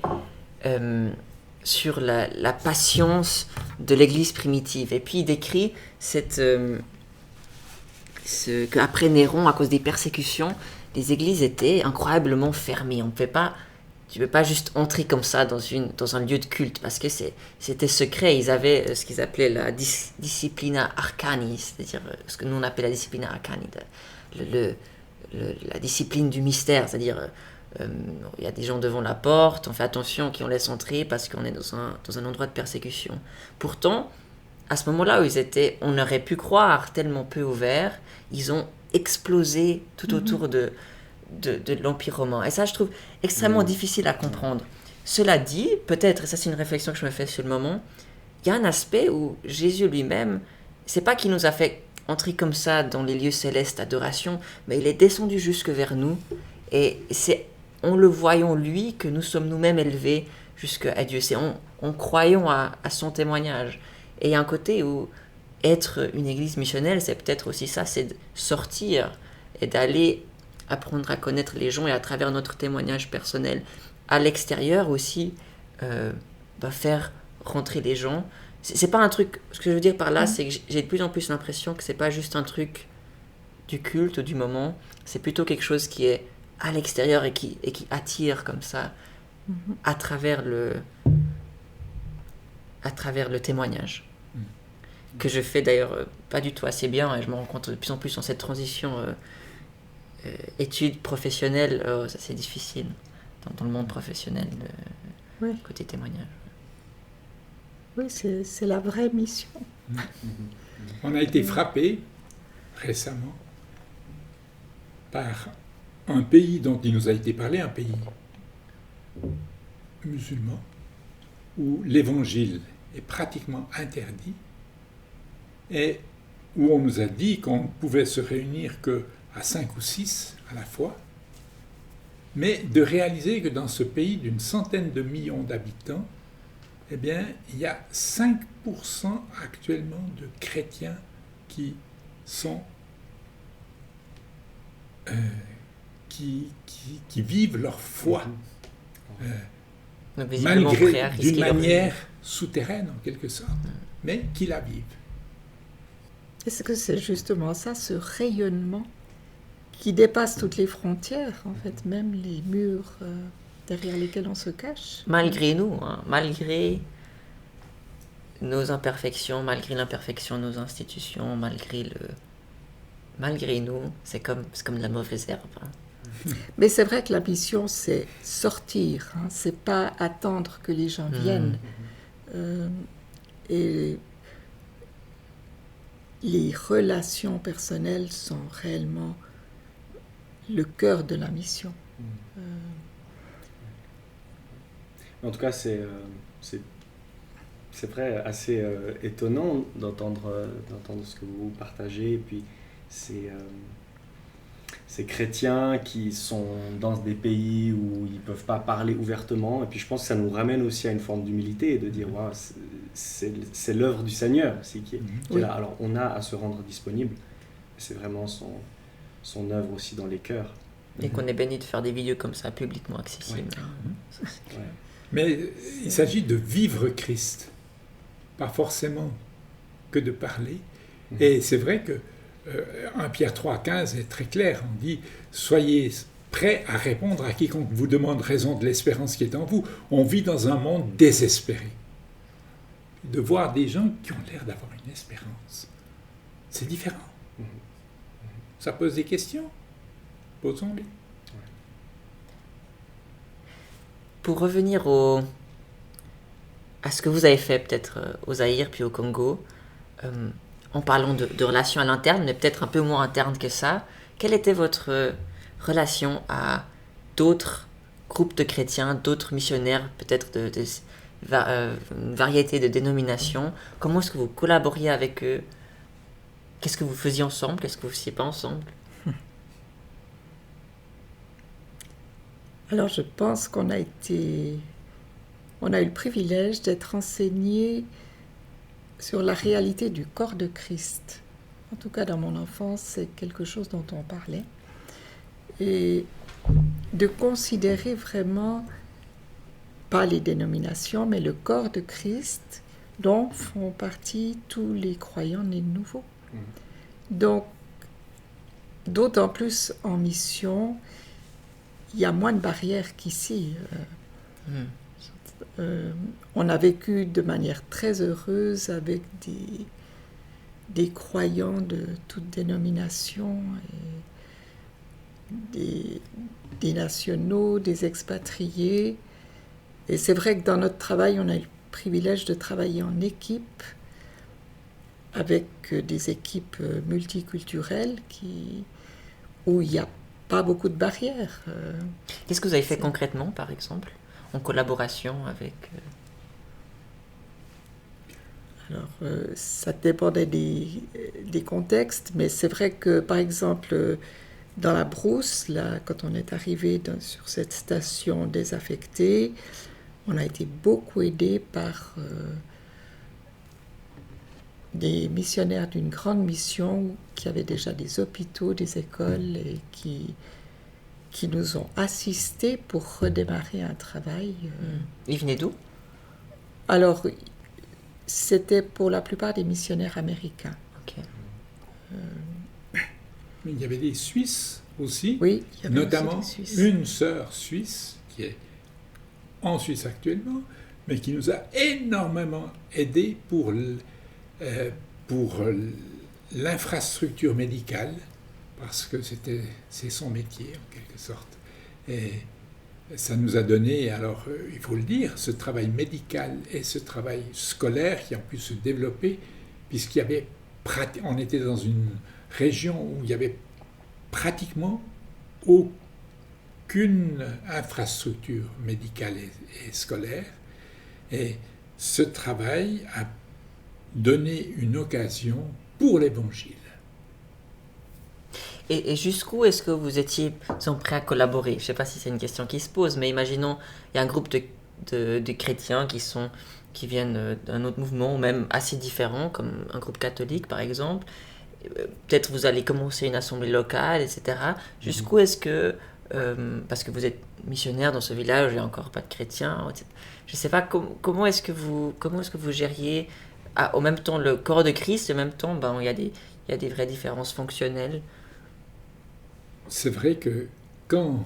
sur la patience de l'Église primitive. Et puis il décrit qu'après Néron, à cause des persécutions, les églises étaient incroyablement fermées. Tu ne peux pas juste entrer comme ça dans un lieu de culte, parce que c'était secret. Ils avaient ce qu'ils appelaient la disciplina arcani, c'est-à-dire ce que nous on appelle la disciplina arcani, la discipline du mystère, c'est-à-dire il y a des gens devant la porte, on fait attention qui on laisse entrer parce qu'on est dans un endroit de persécution. Pourtant, à ce moment-là où ils étaient, on aurait pu croire tellement peu ouverts, ils ont explosé tout autour de l'Empire romain. Et ça, je trouve extrêmement difficile à comprendre. Cela dit, peut-être, et ça c'est une réflexion que je me fais sur le moment, il y a un aspect où Jésus lui-même, c'est pas qu'il nous a fait entrer comme ça dans les lieux célestes d'adoration, mais il est descendu jusque vers nous, et c'est en le voyant lui que nous sommes nous-mêmes élevés jusqu'à Dieu. C'est en croyant à son témoignage. Et il y a un côté où être une église missionnelle, c'est peut-être aussi ça, c'est de sortir et d'aller apprendre à connaître les gens, et à travers notre témoignage personnel à l'extérieur aussi, faire rentrer les gens. C'est pas un truc, ce que je veux dire par là, c'est que j'ai de plus en plus l'impression que c'est pas juste un truc du culte ou du moment, c'est plutôt quelque chose qui est à l'extérieur et qui attire comme ça à travers le témoignage que je fais d'ailleurs pas du tout assez bien, et je me rends compte de plus en plus dans cette transition études professionnelles, ça c'est difficile dans le monde professionnel, côté témoignage. Oui, c'est la vraie mission. On a été frappé récemment par un pays dont il nous a été parlé, un pays musulman, où l'évangile est pratiquement interdit, et où on nous a dit qu'on ne pouvait se réunir qu'à 5 ou 6 à la fois, mais de réaliser que dans ce pays d'une centaine de millions d'habitants, eh bien, il y a 5% actuellement de chrétiens qui sont qui vivent leur foi Donc, visiblement prêts à risquer d'une leur vie. manière souterraine en quelque sorte, mais qui la vivent. Est-ce que c'est justement ça, ce rayonnement qui dépasse toutes les frontières, en fait, même les murs derrière lesquels on se cache? Malgré nous, hein, malgré nos imperfections, malgré l'imperfection de nos institutions, malgré nous, c'est comme de la mauvaise herbe. Hein. Mais c'est vrai que la mission, c'est sortir, hein, c'est pas attendre que les gens viennent. Et les relations personnelles sont réellement le cœur de la mission. En tout cas, c'est vrai, assez étonnant d'entendre ce que vous partagez. Et puis, ces chrétiens qui sont dans des pays où ils ne peuvent pas parler ouvertement. Et puis, je pense que ça nous ramène aussi à une forme d'humilité et de dire, wow, c'est l'œuvre du Seigneur aussi qui est là. Alors, on a à se rendre disponible. C'est vraiment son œuvre aussi dans les cœurs. Et qu'on est béni de faire des vidéos comme ça, publiquement accessibles. Ouais. Mais il s'agit de vivre Christ, pas forcément que de parler. Et c'est vrai que 1 Pierre 3,15 est très clair. On dit « Soyez prêts à répondre à quiconque vous demande raison de l'espérance qui est en vous ». On vit dans un monde désespéré. De voir des gens qui ont l'air d'avoir une espérance, c'est différent. Ça pose des questions. Posons-les. Pour revenir à ce que vous avez fait peut-être au Zaïre puis au Congo, en parlant de relations à l'interne, mais peut-être un peu moins interne que ça, quelle était votre relation à d'autres groupes de chrétiens, d'autres missionnaires, peut-être une variété de dénominations? Comment est-ce que vous collaboriez avec eux? Qu'est-ce que vous faisiez ensemble? Qu'est-ce que vous ne faisiez pas ensemble? Alors je pense qu'on a eu le privilège d'être enseigné sur la réalité du corps de Christ. En tout cas, dans mon enfance, c'est quelque chose dont on parlait. Et de considérer vraiment, pas les dénominations, mais le corps de Christ, dont font partie tous les croyants nés de nouveau. Donc, d'autant plus en mission, il y a moins de barrières qu'ici. On a vécu de manière très heureuse avec des croyants de toutes dénominations, et des nationaux, des expatriés. Et c'est vrai que dans notre travail, on a eu le privilège de travailler en équipe, avec des équipes multiculturelles où il n'y a pas beaucoup de barrières. Qu'est-ce que vous avez fait concrètement, par exemple, en collaboration avec... Alors, ça dépendait des contextes, mais c'est vrai que, par exemple, dans la brousse, là, quand on est arrivé sur cette station désaffectée, on a été beaucoup aidés par des missionnaires d'une grande mission qui avaient déjà des hôpitaux, des écoles et qui nous ont assistés pour redémarrer un travail. Ils venaient d'où? Alors, c'était pour la plupart des missionnaires américains. Okay. Mais il y avait des Suisses aussi, oui, il y avait notamment aussi des Suisses. Une sœur suisse qui est en Suisse actuellement, mais qui nous a énormément aidés pour l'infrastructure médicale, parce que c'est son métier en quelque sorte. Et ça nous a donné, alors il faut le dire, ce travail médical et ce travail scolaire qui a pu se développer, puisqu'il y avait on était dans une région où il y avait pratiquement aucune infrastructure médicale et scolaire. Et ce travail a donné une occasion pour l'Évangile. Et jusqu'où est-ce que vous étiez prêts à collaborer? Je ne sais pas si c'est une question qui se pose, mais imaginons, il y a un groupe de chrétiens qui viennent d'un autre mouvement, ou même assez différent, comme un groupe catholique par exemple. Peut-être vous allez commencer une assemblée locale, etc. Jusqu'où est-ce que parce que vous êtes missionnaire dans ce village, il n'y a encore pas de chrétiens. Je ne sais pas comment est-ce que vous gériez au même temps le corps de Christ, et en même temps, il y a des vraies différences fonctionnelles. C'est vrai que quand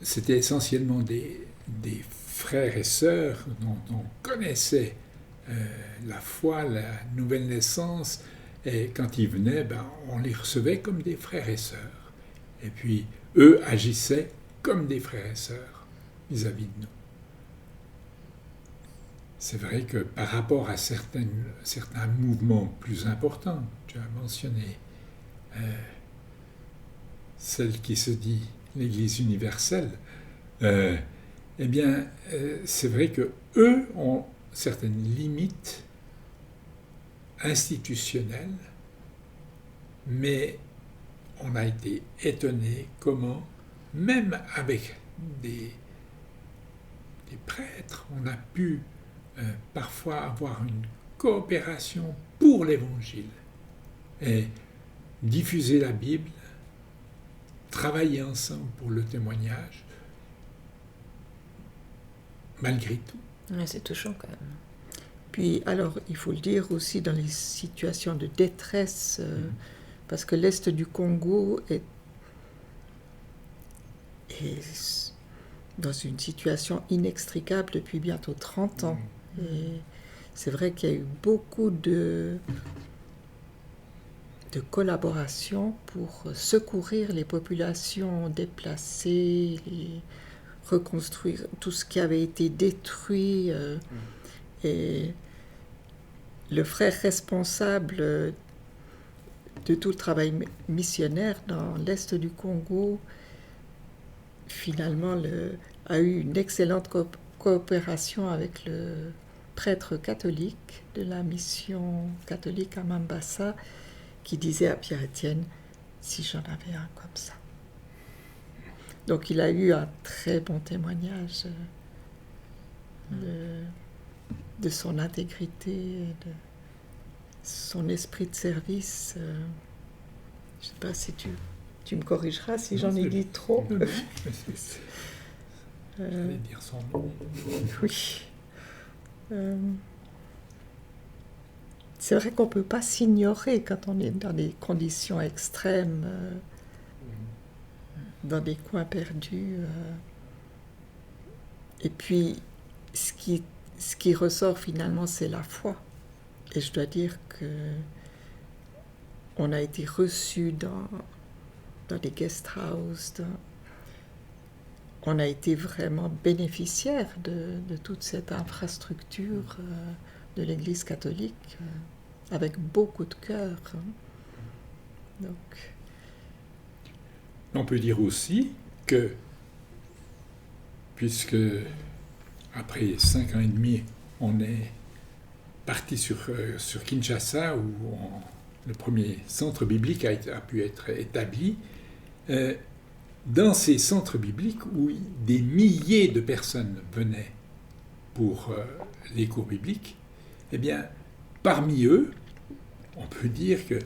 c'était essentiellement des frères et sœurs dont on connaissait la foi, la nouvelle naissance, et quand ils venaient, on les recevait comme des frères et sœurs. Et puis, eux agissaient comme des frères et sœurs vis-à-vis de nous. C'est vrai que par rapport à certains mouvements plus importants, tu as mentionné celle qui se dit l'Église universelle, c'est vrai que eux ont certaines limites institutionnelles, mais on a été étonné comment, même avec des prêtres, on a pu parfois avoir une coopération pour l'Évangile et diffuser la Bible, travailler ensemble pour le témoignage, malgré tout. Ouais, c'est touchant quand même. Puis alors, il faut le dire aussi dans les situations de détresse, parce que l'Est du Congo est dans une situation inextricable depuis bientôt 30 ans. Et c'est vrai qu'il y a eu beaucoup de collaboration pour secourir les populations déplacées, et reconstruire tout ce qui avait été détruit. Et le frère responsable de tout le travail missionnaire dans l'Est du Congo, finalement, a eu une excellente coopération avec le prêtre catholique de la mission catholique à Mambasa, qui disait à Pierre-Étienne, si j'en avais un comme ça. Donc il a eu un très bon témoignage de son intégrité, de son esprit de service. Je ne sais pas si tu me corrigeras si j'en ai dit trop. J'allais dire son nom. Oui. C'est vrai qu'on ne peut pas s'ignorer quand on est dans des conditions extrêmes, dans des coins perdus. Et puis, ce qui ressort finalement, c'est la foi. Et je dois dire qu'on a été reçus dans des guest houses, on a été vraiment bénéficiaires de toute cette infrastructure de l'Église catholique, avec beaucoup de cœur. Donc. On peut dire aussi que, puisque après 5 ans et demi, on est parti sur Kinshasa, où le premier centre biblique a pu être établi, dans ces centres bibliques où des milliers de personnes venaient pour les cours bibliques, eh bien, parmi eux, on peut dire qu'il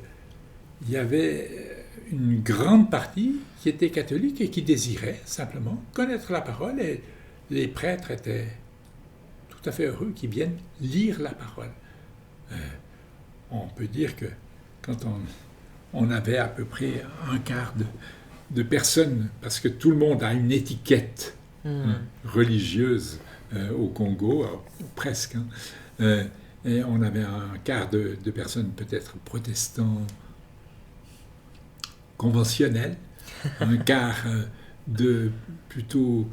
y avait une grande partie qui était catholique et qui désirait simplement connaître la parole, et les prêtres étaient tout à fait heureux qu'ils viennent lire la parole. On peut dire que quand on avait à peu près un quart de personnes, parce que tout le monde a une étiquette religieuse au Congo, presque, et on avait un quart de personnes peut-être protestants conventionnels, un quart de plutôt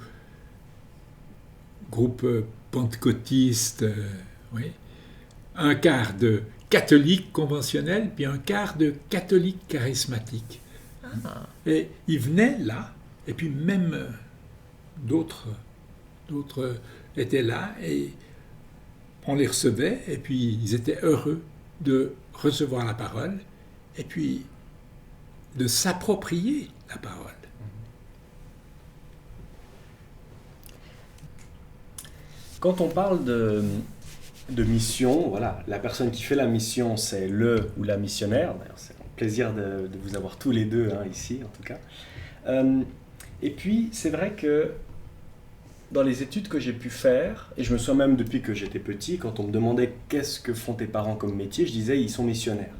groupe pentecôtiste, oui, un quart de catholiques conventionnels, puis un quart de catholiques charismatiques. Et ils venaient là, et puis même d'autres étaient là, et on les recevait, et puis ils étaient heureux de recevoir la parole, et puis de s'approprier la parole. Quand on parle de mission, voilà, la personne qui fait la mission, c'est le ou la missionnaire. D'ailleurs, c'est un plaisir de vous avoir tous les deux ici, en tout cas. Et puis, c'est vrai que dans les études que j'ai pu faire, et je me souviens même depuis que j'étais petit, quand on me demandait qu'est-ce que font tes parents comme métier, je disais ils sont missionnaires.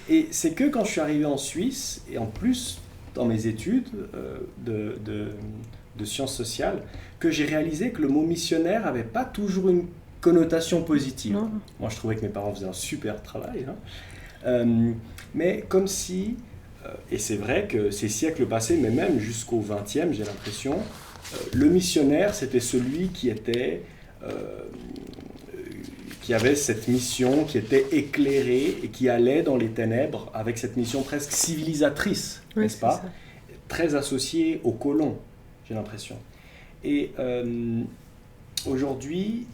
Et c'est que quand je suis arrivé en Suisse, et en plus dans mes études de sciences sociales, que j'ai réalisé que le mot missionnaire n'avait pas toujours une connotation positive. Non. Moi je trouvais que mes parents faisaient un super travail, mais comme si, et c'est vrai que ces siècles passés, mais même jusqu'au XXe, j'ai l'impression, le missionnaire, c'était celui qui avait cette mission, qui était éclairé et qui allait dans les ténèbres avec cette mission presque civilisatrice, Oui, n'est-ce c'est pas? ça. Très associée aux colons, j'ai l'impression. Et aujourd'hui,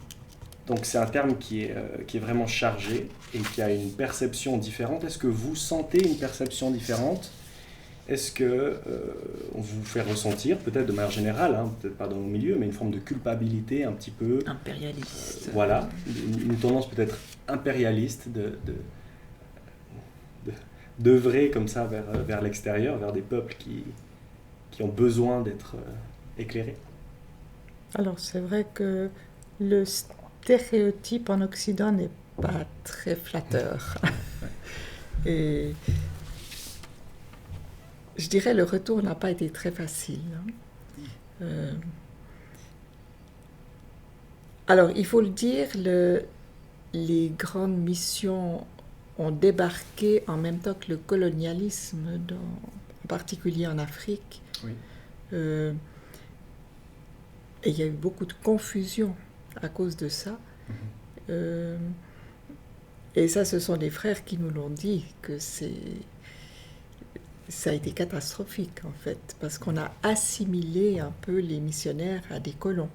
donc c'est un terme qui est vraiment chargé et qui a une perception différente. Est-ce que vous sentez une perception différente? Est-ce que on vous fait ressentir, peut-être de manière générale, peut-être pas dans nos milieux, mais une forme de culpabilité un petit peu Impérialiste. voilà, une tendance peut-être impérialiste d'œuvrer comme ça vers l'extérieur, vers des peuples qui ont besoin d'être éclairés. Alors c'est vrai que le stéréotype en Occident n'est pas très flatteur. Et je dirais le retour n'a pas été très facile. Alors il faut le dire, les grandes missions ont débarqué en même temps que le colonialisme, en particulier en Afrique. Oui. Et il y a eu beaucoup de confusion à cause de ça. Et ça, ce sont des frères qui nous l'ont dit, que ça a été catastrophique en fait, parce qu'on a assimilé un peu les missionnaires à des colons.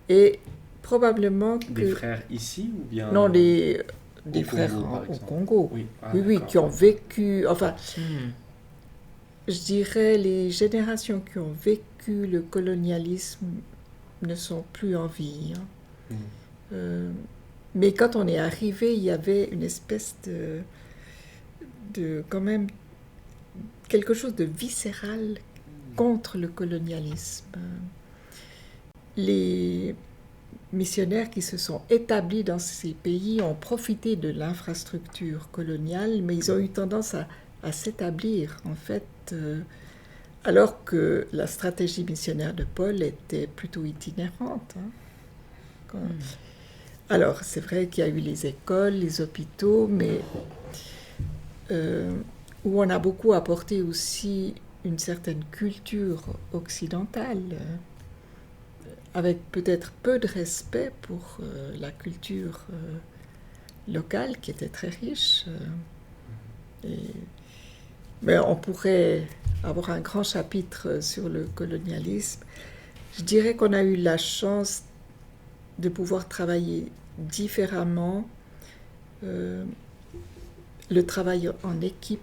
Et probablement que... Des frères ici ou bien... Non, des Congo, frères par au exemple. Congo. Oui, Oui, d'accord. qui ont vécu... Enfin, Hmm. je dirais les générations qui ont vécu le colonialisme ne sont plus en vie. Mais quand on est arrivé, il y avait une espèce de quand même quelque chose de viscéral contre le colonialisme. Les missionnaires qui se sont établis dans ces pays ont profité de l'infrastructure coloniale, mais ils ont eu tendance à s'établir, en fait, alors que la stratégie missionnaire de Paul était plutôt itinérante. Alors, c'est vrai qu'il y a eu les écoles, les hôpitaux, mais où on a beaucoup apporté aussi une certaine culture occidentale, avec peut-être peu de respect pour la culture locale, qui était très riche. Mais on pourrait avoir un grand chapitre sur le colonialisme. Je dirais qu'on a eu la chance de pouvoir travailler différemment, le travail en équipe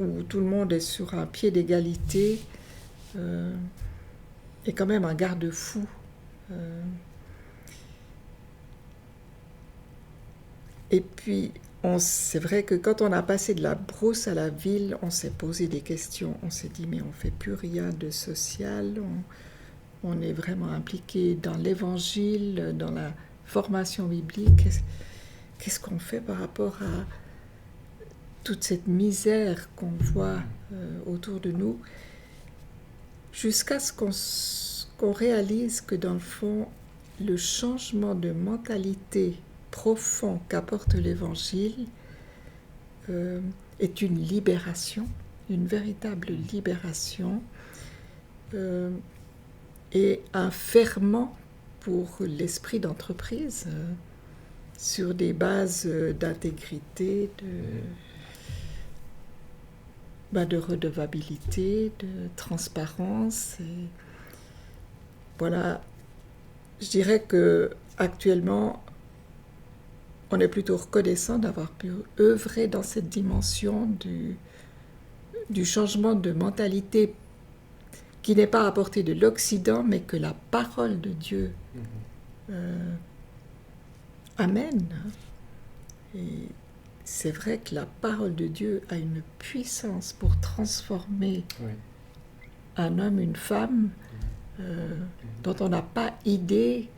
où tout le monde est sur un pied d'égalité est quand même un garde-fou. Et puis, c'est vrai que quand on a passé de la brousse à la ville, on s'est posé des questions. On s'est dit, mais on ne fait plus rien de social. On est vraiment impliqué dans l'évangile, dans la formation biblique. Qu'est-ce qu'on fait par rapport à toute cette misère qu'on voit autour de nous, jusqu'à ce qu'on réalise que dans le fond, le changement de mentalité profond qu'apporte l'Évangile est une libération, une véritable libération, et un ferment pour l'esprit d'entreprise sur des bases d'intégrité, de redevabilité, de transparence. Et voilà, je dirais que actuellement, on est plutôt reconnaissant d'avoir pu œuvrer dans cette dimension du changement de mentalité qui n'est pas à portée de l'Occident, mais que la parole de Dieu amène. Et c'est vrai que la parole de Dieu a une puissance pour transformer Oui. un homme, une femme, dont on n'a pas idée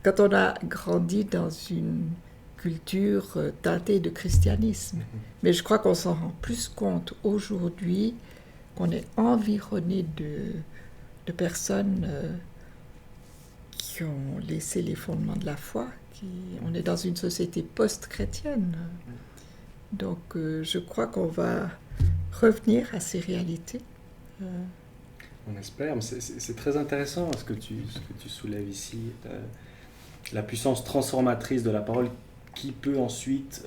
quand on a grandi dans une culture teintée de christianisme. Mais je crois qu'on s'en rend plus compte aujourd'hui, qu'on est environné de personnes qui ont laissé les fondements de la foi. On est dans une société post-chrétienne. Donc je crois qu'on va revenir à ces réalités. On espère, mais c'est très intéressant ce que tu soulèves ici. La puissance transformatrice de la parole qui peut ensuite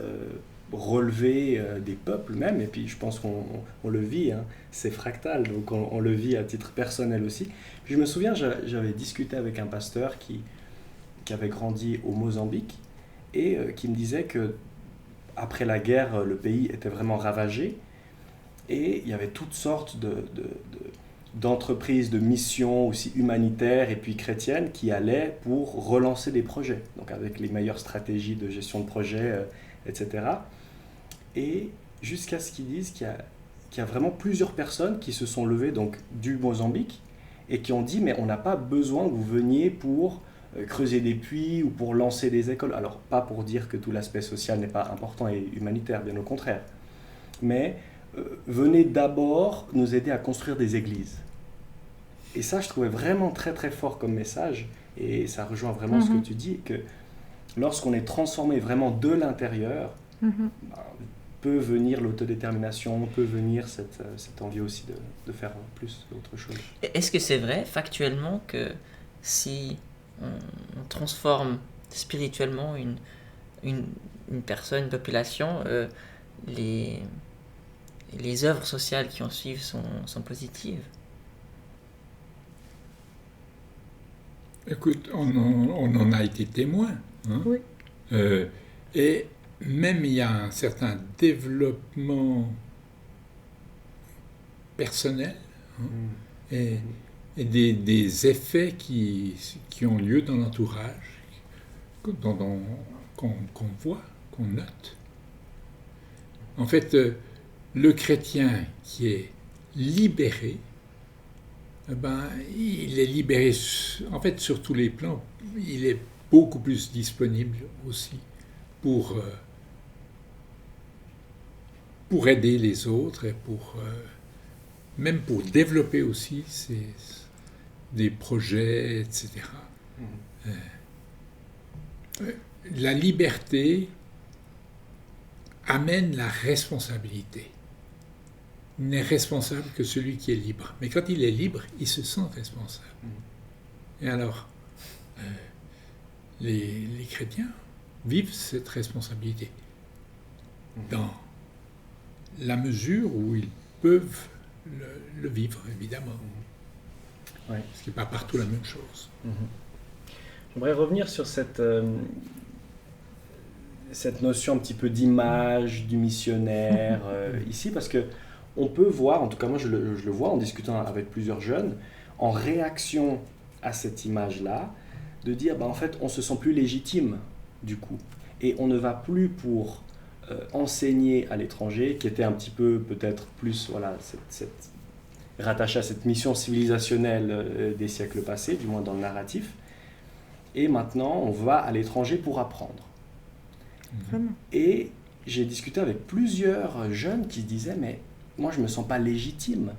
relever des peuples même, et puis je pense qu'on le vit, hein, c'est fractal, donc on le vit à titre personnel aussi. Puis je me souviens, j'avais discuté avec un pasteur qui avait grandi au Mozambique et qui me disait que après la guerre, le pays était vraiment ravagé et il y avait toutes sortes d'entreprises, de missions aussi humanitaires et puis chrétiennes qui allaient pour relancer des projets, donc avec les meilleures stratégies de gestion de projet, etc. Et jusqu'à ce qu'ils disent qu'il y a vraiment plusieurs personnes qui se sont levées donc, du Mozambique et qui ont dit « mais on n'a pas besoin que vous veniez pour creuser des puits ou pour lancer des écoles ». Alors, pas pour dire que tout l'aspect social n'est pas important et humanitaire, bien au contraire. Mais venez d'abord nous aider à construire des églises. Et ça, je trouvais vraiment très très fort comme message. Et ça rejoint vraiment ce que tu dis, que lorsqu'on est transformé vraiment de l'intérieur, peut venir l'autodétermination, peut venir cette envie aussi de faire plus d'autres choses. Est-ce que c'est vrai, factuellement, que si on transforme spirituellement une personne, une population, les œuvres sociales qui en suivent sont positives? Écoute, on en a été témoin. Hein? Oui. Et même il y a un certain développement personnel, hein, et des effets qui ont lieu dans l'entourage, qu'on voit, qu'on note. En fait, le chrétien qui est libéré, il est libéré en fait sur tous les plans. Il est beaucoup plus disponible aussi pour aider les autres et même pour développer aussi des projets, etc. La liberté amène la responsabilité. Il n'est responsable que celui qui est libre. Mais quand il est libre, il se sent responsable. Et alors, les chrétiens vivent cette responsabilité dans la mesure où ils peuvent le vivre, évidemment. Ouais. Ce qui n'est pas partout la même chose. J'aimerais revenir sur cette notion un petit peu d'image du missionnaire ici, parce que on peut voir, en tout cas moi je le vois en discutant avec plusieurs jeunes, en réaction à cette image-là, de dire en fait on se sent plus légitime du coup, et on ne va plus pour enseigner à l'étranger, qui était un petit peu peut-être plus rattaché à cette mission civilisationnelle des siècles passés, du moins dans le narratif, et maintenant on va à l'étranger pour apprendre. Vraiment. Et j'ai discuté avec plusieurs jeunes qui se disaient mais moi je me sens pas légitime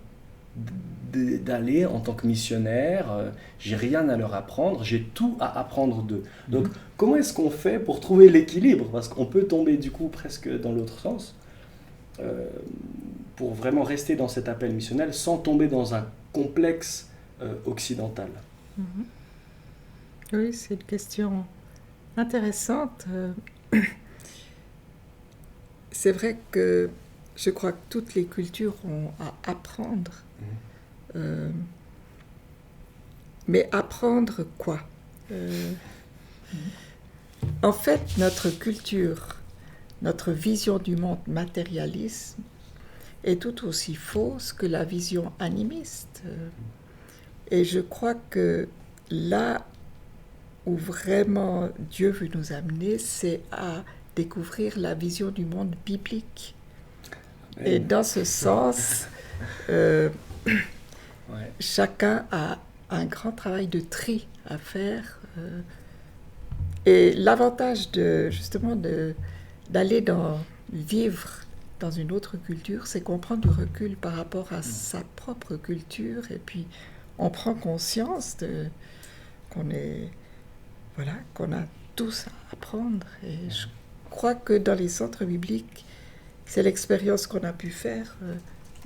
d'aller en tant que missionnaire, j'ai rien à leur apprendre, j'ai tout à apprendre d'eux. Donc comment est-ce qu'on fait pour trouver l'équilibre? Parce qu'on peut tomber du coup presque dans l'autre sens, pour vraiment rester dans cet appel missionnel sans tomber dans un complexe occidental. Oui, c'est une question intéressante. C'est vrai que je crois que toutes les cultures ont à apprendre. Mais apprendre quoi? En fait, notre culture, notre vision du monde matérialiste est tout aussi fausse que la vision animiste. Et je crois que là où vraiment Dieu veut nous amener, c'est à découvrir la vision du monde biblique. Et dans ce sens, chacun a un grand travail de tri à faire. Et l'avantage d'aller vivre dans une autre culture, c'est qu'on prend du recul par rapport à sa propre culture, et puis on prend conscience qu'on a tous à apprendre. Et je crois que dans les centres bibliques, c'est l'expérience qu'on a pu faire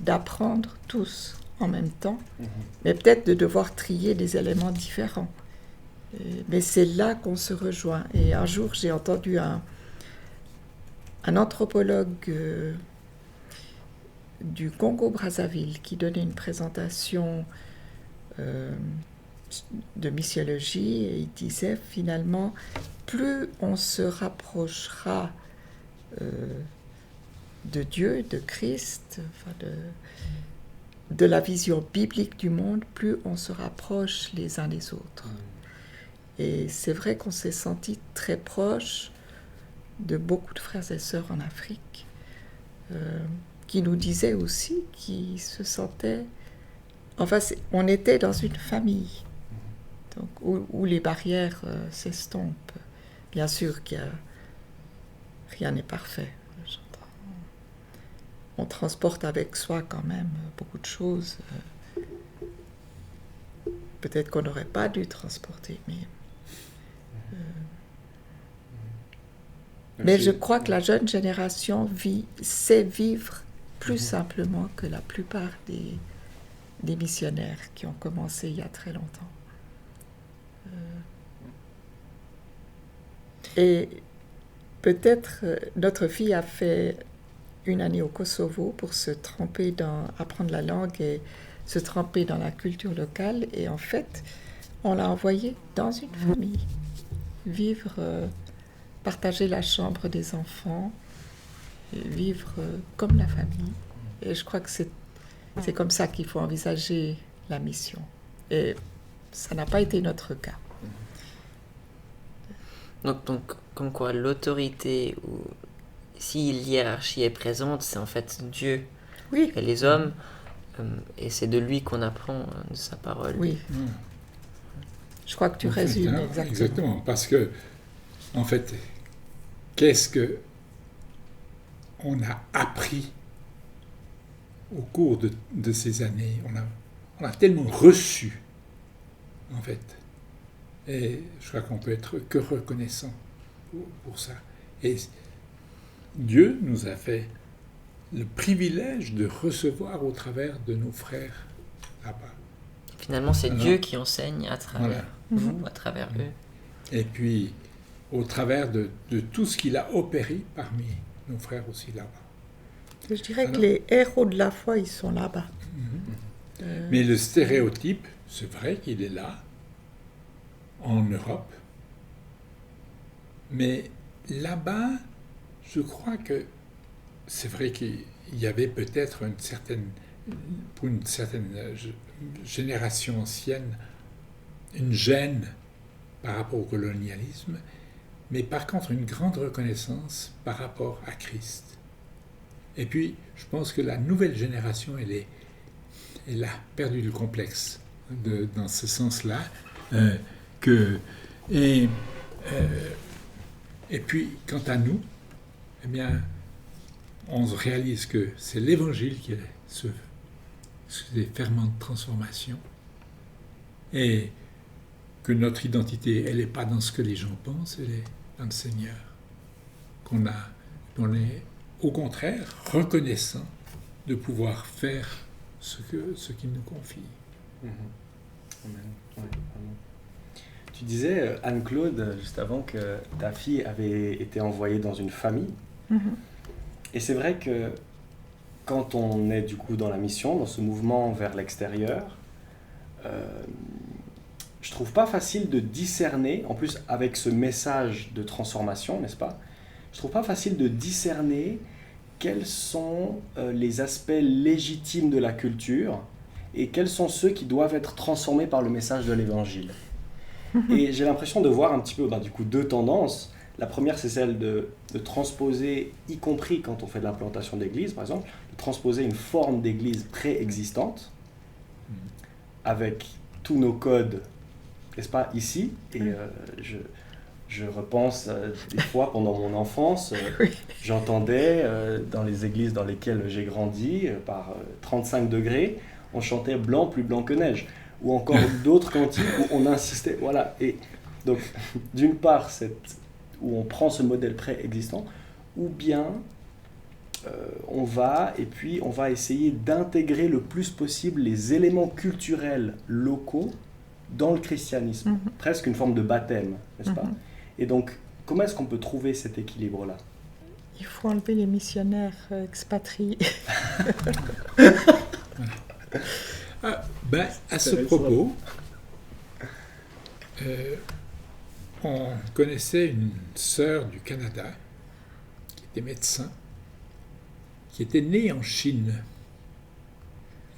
d'apprendre tous en même temps, mais peut-être de devoir trier des éléments différents. Mais c'est là qu'on se rejoint. Et un jour, j'ai entendu un anthropologue du Congo-Brazzaville qui donnait une présentation de missiologie, et il disait finalement, plus on se rapprochera de Dieu, de Christ, de la vision biblique du monde, plus on se rapproche les uns des autres. Et c'est vrai qu'on s'est senti très proche de beaucoup de frères et sœurs en Afrique, qui nous disaient aussi qu'ils se sentaient... Enfin, on était dans une famille, donc, où les barrières s'estompent. Bien sûr rien n'est parfait. On transporte avec soi quand même beaucoup de choses. Peut-être qu'on n'aurait pas dû transporter, mais je crois que la jeune génération sait vivre plus simplement que la plupart des missionnaires qui ont commencé il y a très longtemps. Et peut-être notre fille a fait une année au Kosovo pour apprendre la langue et se tremper dans la culture locale. Et en fait, on l'a envoyée dans une famille, partager la chambre des enfants, et vivre comme la famille. Et je crois que c'est comme ça qu'il faut envisager la mission. Et ça n'a pas été notre cas. Donc comme quoi l'autorité, ou si l'hiérarchie est présente, c'est en fait Dieu et les hommes, et c'est de lui qu'on apprend de sa parole. Oui. Je crois que tu résumes exactement. Exactement, parce que, en fait, qu'est-ce que on a appris au cours de ces années? On a tellement reçu, en fait. Et je crois qu'on peut être que reconnaissant pour ça. Et Dieu nous a fait le privilège de recevoir au travers de nos frères là-bas. Finalement, c'est Dieu qui enseigne à travers vous, à travers eux. Et puis, au travers de tout ce qu'il a opéré parmi nos frères aussi là-bas. Je dirais que les héros de la foi, ils sont là-bas. Mais le stéréotype, c'est vrai qu'il est là, en Europe. Mais là-bas, je crois que c'est vrai qu'il y avait peut-être pour une certaine génération ancienne, une gêne par rapport au colonialisme, mais par contre une grande reconnaissance par rapport à Christ. Et puis, je pense que la nouvelle génération, elle a perdu le complexe dans ce sens-là. Et puis, quant à nous, eh bien, on réalise que c'est l'Évangile qui est ces ferments de transformation, et que notre identité, elle n'est pas dans ce que les gens pensent, elle est dans le Seigneur. On est au contraire reconnaissant de pouvoir faire ce qu'il nous confie. Amen. Ouais, amen. Tu disais, Anne-Claude, juste avant, que ta fille avait été envoyée dans une famille. Et c'est vrai que quand on est du coup dans la mission, dans ce mouvement vers l'extérieur, je trouve pas facile de discerner, en plus avec ce message de transformation, n'est-ce pas? Je trouve pas facile de discerner quels sont les aspects légitimes de la culture et quels sont ceux qui doivent être transformés par le message de l'Évangile. Et j'ai l'impression de voir un petit peu du coup deux tendances. La première, c'est celle de transposer, y compris quand on fait de l'implantation d'église, par exemple, de transposer une forme d'église préexistante avec tous nos codes, n'est-ce pas, ici. Et je repense des fois, pendant mon enfance, j'entendais dans les églises dans lesquelles j'ai grandi, par 35 degrés, on chantait « Blanc, plus blanc que neige ». Ou encore d'autres cantiques où on insistait. Voilà. Et donc, d'une part, où on prend ce modèle préexistant, ou bien on va essayer d'intégrer le plus possible les éléments culturels locaux dans le christianisme. Presque une forme de baptême, n'est-ce pas? Et donc, comment est-ce qu'on peut trouver cet équilibre-là? Il faut enlever les missionnaires expatriés. À ce propos, on connaissait une sœur du Canada qui était médecin, qui était née en Chine.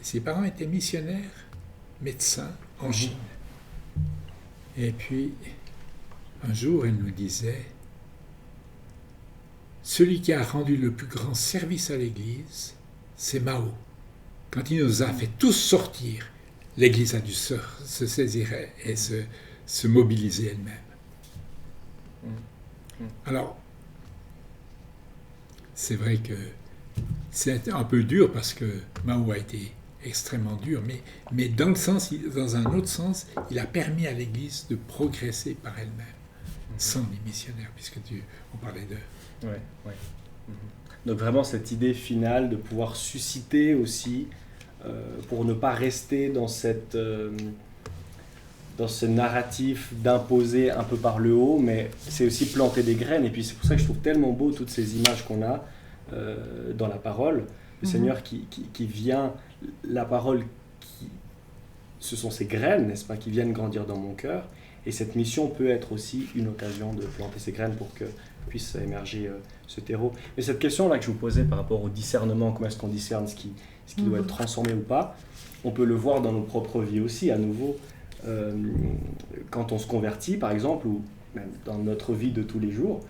Ses parents étaient missionnaires, médecins en Chine. Et puis, un jour, elle nous disait, « Celui qui a rendu le plus grand service à l'Église, c'est Mao. Quand il nous a fait tous sortir, l'Église a dû se saisir et se mobiliser elle-même. » Alors, c'est vrai que c'est un peu dur parce que Mao a été extrêmement dur, mais dans un autre sens, il a permis à l'Église de progresser par elle-même, sans les missionnaires, puisque on parlait de... Ouais. Donc vraiment cette idée finale de pouvoir susciter aussi, pour ne pas rester dans ce narratif d'imposer un peu par le haut, mais c'est aussi planter des graines. Et puis c'est pour ça que je trouve tellement beau toutes ces images qu'on a dans la parole. Le Seigneur qui vient, la parole, ce sont ces graines, n'est-ce pas, qui viennent grandir dans mon cœur. Et cette mission peut être aussi une occasion de planter ces graines pour que puisse émerger ce terreau. Mais cette question-là que je vous posais par rapport au discernement, comment est-ce qu'on discerne ce qui doit être transformé ou pas, on peut le voir dans nos propres vies aussi, à nouveau. Quand on se convertit, par exemple, ou même dans notre vie de tous les jours,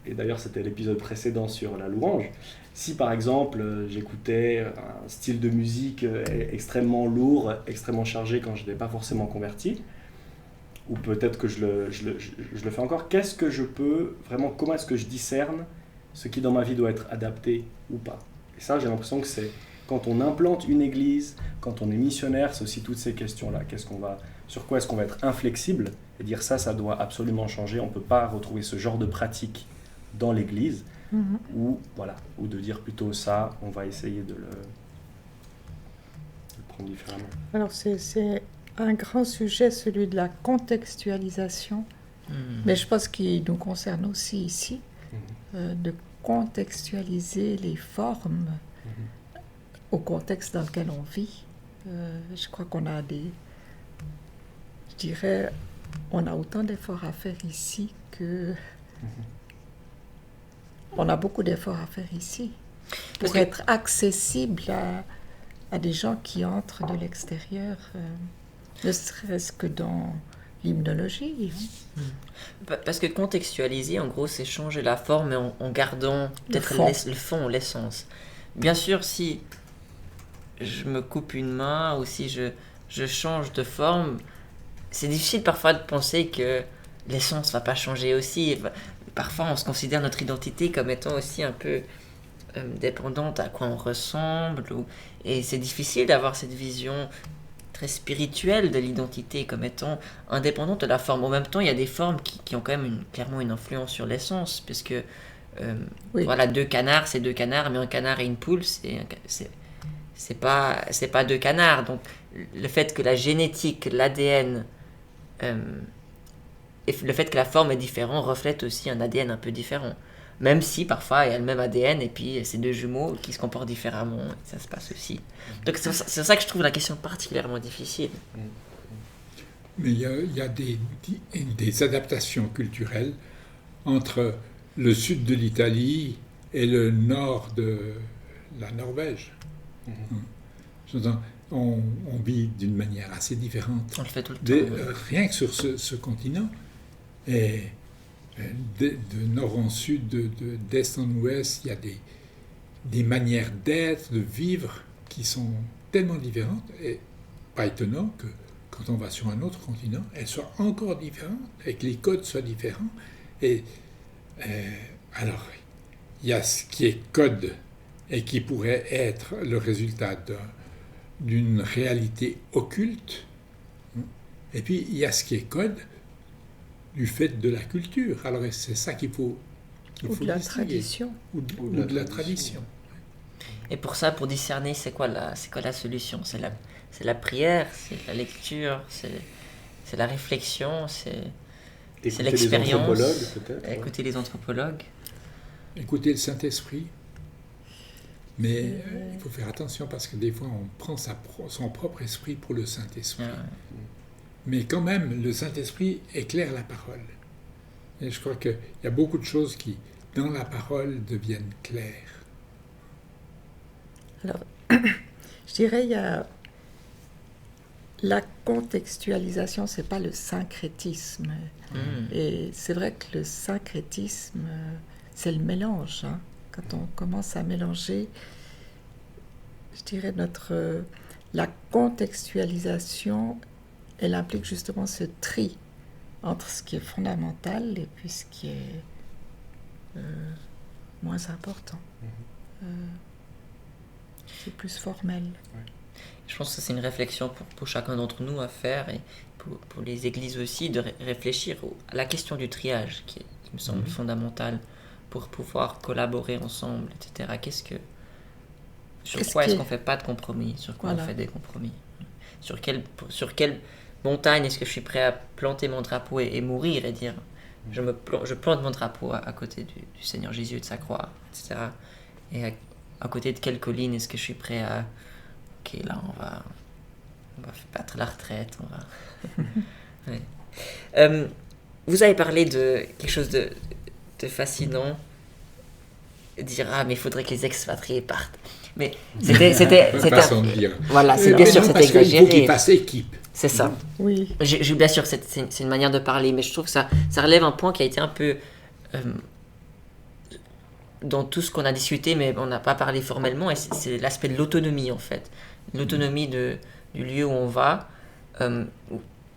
et d'ailleurs c'était l'épisode précédent sur la louange, si par exemple j'écoutais un style de musique extrêmement lourd, extrêmement chargé quand je n'étais pas forcément converti, ou peut-être que je le fais encore, comment est-ce que je discerne ce qui dans ma vie doit être adapté ou pas? Et ça, j'ai l'impression que c'est quand on implante une église, quand on est missionnaire, c'est aussi toutes ces questions-là. Sur quoi est-ce qu'on va être inflexible et dire ça doit absolument changer. On ne peut pas retrouver ce genre de pratique dans l'église, ou de dire plutôt ça, on va essayer de le prendre différemment. Alors c'est un grand sujet, celui de la contextualisation, mais je pense qu'il nous concerne aussi ici, de contextualiser les formes au contexte dans lequel on vit. Je crois qu'on a on a autant d'efforts à faire ici que... On a beaucoup d'efforts à faire ici pour être accessible à des gens qui entrent de l'extérieur, ne serait-ce que dans l'hymnologie. Parce que contextualiser, en gros, c'est changer la forme mais en gardant peut-être le fond, l'essence. Bien sûr, si je me coupe une main ou si je change de forme, c'est difficile parfois de penser que l'essence ne va pas changer aussi. Parfois, on se considère notre identité comme étant aussi un peu dépendante à quoi on ressemble. Et c'est difficile d'avoir cette vision très spirituelle de l'identité comme étant indépendante de la forme. En même temps, il y a des formes qui ont quand même clairement une influence sur l'essence, parce que voilà, 2 canards, c'est 2 canards, mais un canard et une poule, c'est pas 2 canards. Donc, le fait que la génétique, l'ADN, et le fait que la forme est différente reflète aussi un ADN un peu différent. Même si parfois il y a le même ADN et puis c'est 2 jumeaux qui se comportent différemment, ça se passe aussi. Donc c'est ça que je trouve la question particulièrement difficile. Mais il y a des adaptations culturelles entre le sud de l'Italie et le nord de la Norvège. On vit d'une manière assez différente. On le fait tout le temps. Rien que sur ce continent. Et de nord en sud, d'est en ouest, il y a des manières d'être, de vivre qui sont tellement différentes, et pas étonnant que quand on va sur un autre continent, elles soient encore différentes, et que les codes soient différents. Et alors, il y a ce qui est code et qui pourrait être le résultat d'une réalité occulte, et puis il y a ce qui est code du fait de la culture. Alors c'est ça qu'il faut de la tradition. Ou de la tradition. Et pour ça, pour discerner, c'est quoi la solution? C'est la prière, c'est la lecture, c'est la réflexion, c'est l'expérience. Les anthropologues, peut-être. Écouter les anthropologues. Écouter le Saint-Esprit. Mais il faut faire attention parce que des fois, on prend son propre esprit pour le Saint-Esprit. Ah. Mais quand même, le Saint-Esprit éclaire la parole. Et je crois qu'il y a beaucoup de choses qui, dans la parole, deviennent claires. Alors, je dirais, il y a la contextualisation, c'est pas le syncrétisme. Et c'est vrai que le syncrétisme, c'est le mélange. Hein. Quand on commence à mélanger, je dirais, la contextualisation, elle implique justement ce tri entre ce qui est fondamental et puis ce qui est moins important. C'est plus formel. Je pense que c'est une réflexion pour chacun d'entre nous à faire et pour les églises aussi, de réfléchir à la question du triage qui me semble fondamentale pour pouvoir collaborer ensemble, etc. Sur quoi est-ce qu'on ne fait pas de compromis? Sur quoi on fait des compromis? Sur quelle montagne est-ce que je suis prêt à planter mon drapeau et mourir et dire je plante mon drapeau à côté du Seigneur Jésus et de sa croix, etc. Et à côté de quelle colline est-ce que je suis prêt à... Ok, là on va battre la retraite, on va... Ouais. Vous avez parlé de quelque chose de fascinant, dire mais il faudrait que les expatriés partent. Mais c'était façon de dire. Voilà, c'est bien sûr, c'est exagéré. Il faut qu'ils fassent équipe. C'est ça. Oui. J'ai bien sûr, c'est une manière de parler, mais je trouve que ça relève un point qui a été un peu dans tout ce qu'on a discuté, mais on n'a pas parlé formellement, et c'est l'aspect de l'autonomie en fait. L'autonomie du lieu où on va.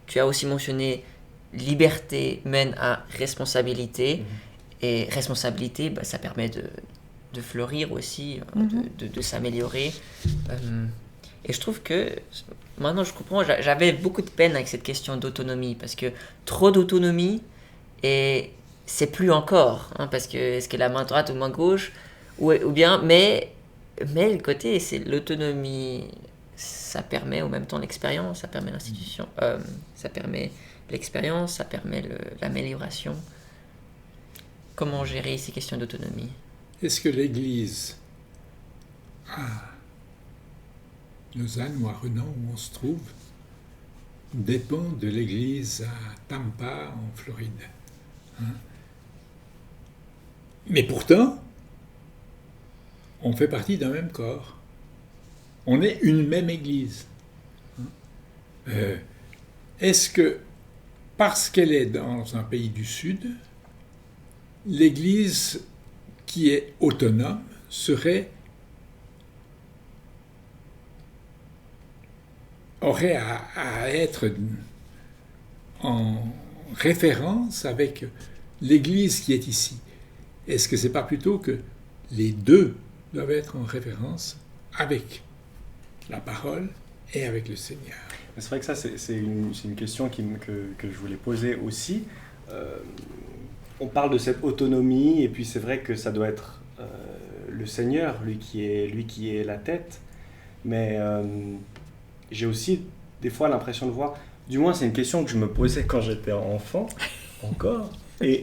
Tu as aussi mentionné liberté mène à responsabilité, et responsabilité, ça permet de fleurir aussi, de s'améliorer. Et je trouve que, maintenant je comprends, j'avais beaucoup de peine avec cette question d'autonomie, parce que trop d'autonomie, et c'est plus encore, hein, parce que est-ce que la main droite ou main gauche, ou bien, mais le côté, c'est l'autonomie, ça permet en même temps l'expérience, ça permet l'institution, ça permet l'expérience, ça permet l'amélioration. Comment gérer ces questions d'autonomie? Est-ce que l'Église à Lausanne ou à Renan, où on se trouve, dépend de l'Église à Tampa, en Floride? Mais pourtant, on fait partie d'un même corps. On est une même Église. Est-ce que, parce qu'elle est dans un pays du Sud, l'Église qui est autonome aurait à être en référence avec l'Église qui est ici? Est-ce que c'est pas plutôt que les deux doivent être en référence avec la parole et avec le Seigneur? C'est vrai que ça, c'est une question que je voulais poser aussi. On parle de cette autonomie, et puis c'est vrai que ça doit être le Seigneur, lui qui est la tête. Mais j'ai aussi des fois l'impression de voir, du moins c'est une question que je me posais quand j'étais enfant, encore. Et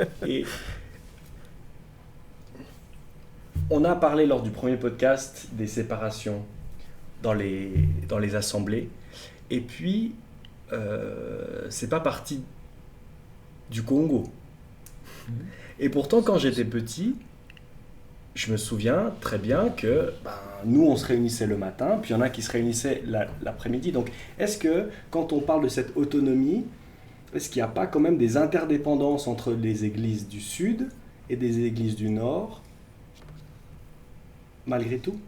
on a parlé lors du premier podcast des séparations dans les assemblées. Et puis, c'est pas parti du Congo. Et pourtant, quand j'étais petit, je me souviens très bien que nous, on se réunissait le matin, puis il y en a qui se réunissaient l'après-midi. Donc, est-ce que, quand on parle de cette autonomie, est-ce qu'il n'y a pas quand même des interdépendances entre les églises du Sud et des églises du Nord, malgré tout?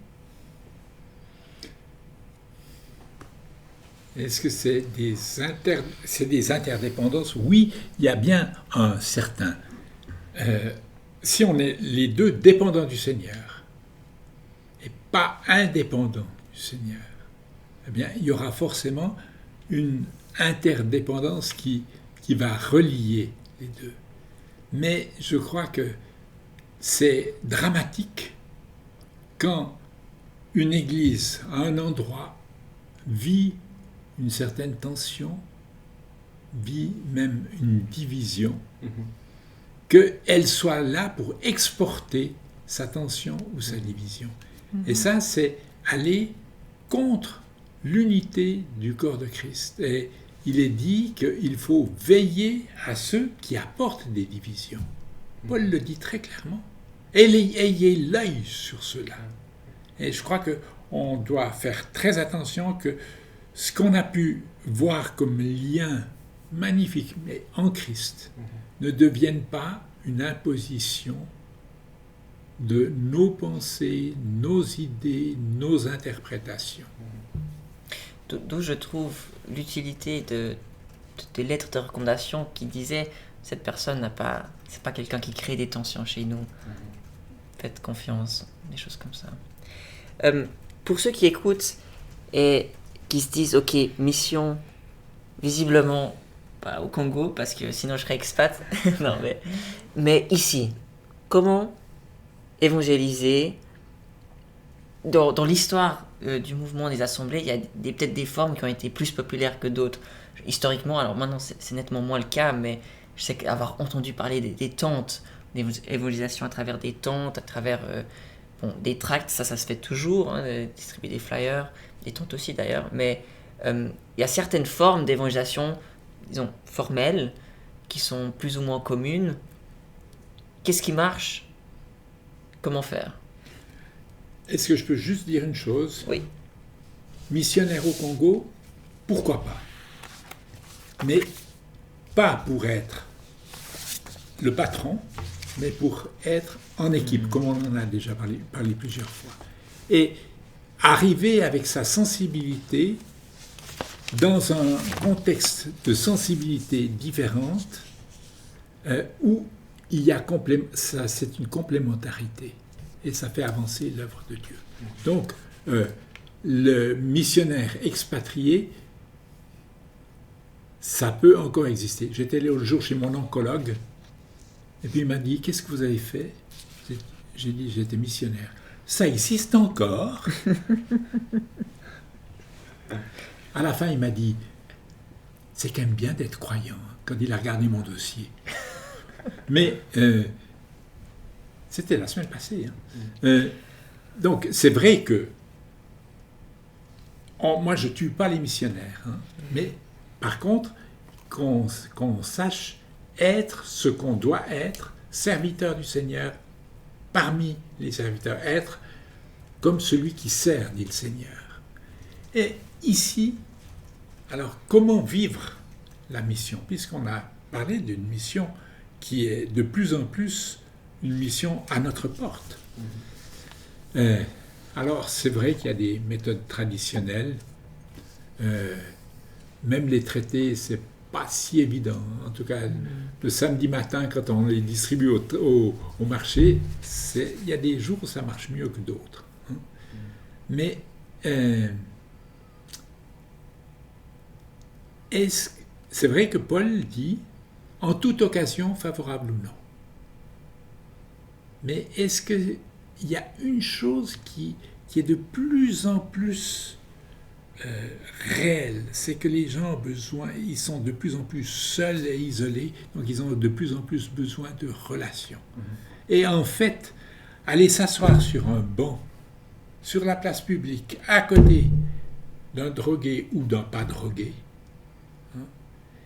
Est-ce que c'est des interdépendances? Oui, il y a bien un certain. Si on est les deux dépendants du Seigneur et pas indépendants du Seigneur, eh bien, il y aura forcément une interdépendance qui va relier les deux. Mais je crois que c'est dramatique quand une église à un endroit vit une certaine tension, vit même une division, qu'elle soit là pour exporter sa tension ou sa division. Et ça, c'est aller contre l'unité du corps de Christ. Et il est dit qu'il faut veiller à ceux qui apportent des divisions. Paul le dit très clairement. Ayez l'œil sur cela. Et je crois qu'on doit faire très attention que ce qu'on a pu voir comme lien magnifique, mais en Christ, ne devienne pas une imposition de nos pensées, nos idées, nos interprétations. D'où je trouve l'utilité des lettres de recommandation qui disaient cette personne c'est pas quelqu'un qui crée des tensions chez nous. Faites confiance, des choses comme ça. Pour ceux qui écoutent et qui se disent ok, mission visiblement pas au Congo parce que sinon je serais expat. Non, mais ici, comment évangéliser? Dans l'histoire du mouvement des assemblées, il y a peut-être des formes qui ont été plus populaires que d'autres. Historiquement, alors maintenant c'est nettement moins le cas, mais je sais qu'avoir entendu parler des tentes, d'évangélisation à travers des tentes, à travers des tracts, ça se fait toujours, distribuer des flyers, des tentes aussi d'ailleurs, mais il y a certaines formes d'évangélisation, disons, formelles, qui sont plus ou moins communes. Qu'est-ce qui marche? Comment faire? Est-ce que je peux juste dire une chose? Oui. Missionnaire au Congo, pourquoi pas? Mais pas pour être le patron, mais pour être en équipe, comme on en a déjà parlé plusieurs fois. Et arriver avec sa sensibilité dans un contexte de sensibilité différente où il y a c'est une complémentarité et ça fait avancer l'œuvre de Dieu. Donc, le missionnaire expatrié, ça peut encore exister. J'étais allé l'autre jour chez mon oncologue et puis il m'a dit « Qu'est-ce que vous avez fait ?» J'ai dit « J'étais missionnaire. » Ça existe encore. À la fin, il m'a dit « C'est quand même bien d'être croyant » quand il a regardé mon dossier. Mais c'était la semaine passée. Donc, c'est vrai que moi, je ne tue pas les missionnaires. Mais par contre, qu'on sache être ce qu'on doit être, serviteur du Seigneur, parmi les serviteurs, être comme celui qui sert, dit le Seigneur. Et ici, alors comment vivre la mission? Puisqu'on a parlé d'une mission qui est de plus en plus une mission à notre porte. Alors c'est vrai qu'il y a des méthodes traditionnelles, même les traités, c'est pas si évident. En tout cas, le samedi matin, quand on les distribue au marché, il y a des jours où ça marche mieux que d'autres. Mais c'est vrai que Paul dit « en toute occasion, favorable ou non ». Mais est-ce qu'il y a une chose qui est de plus en plus réelle, c'est que les gens ont besoin, ils sont de plus en plus seuls et isolés, donc ils ont de plus en plus besoin de relations. Et en fait, aller s'asseoir sur un banc, sur la place publique, à côté d'un drogué ou d'un pas drogué,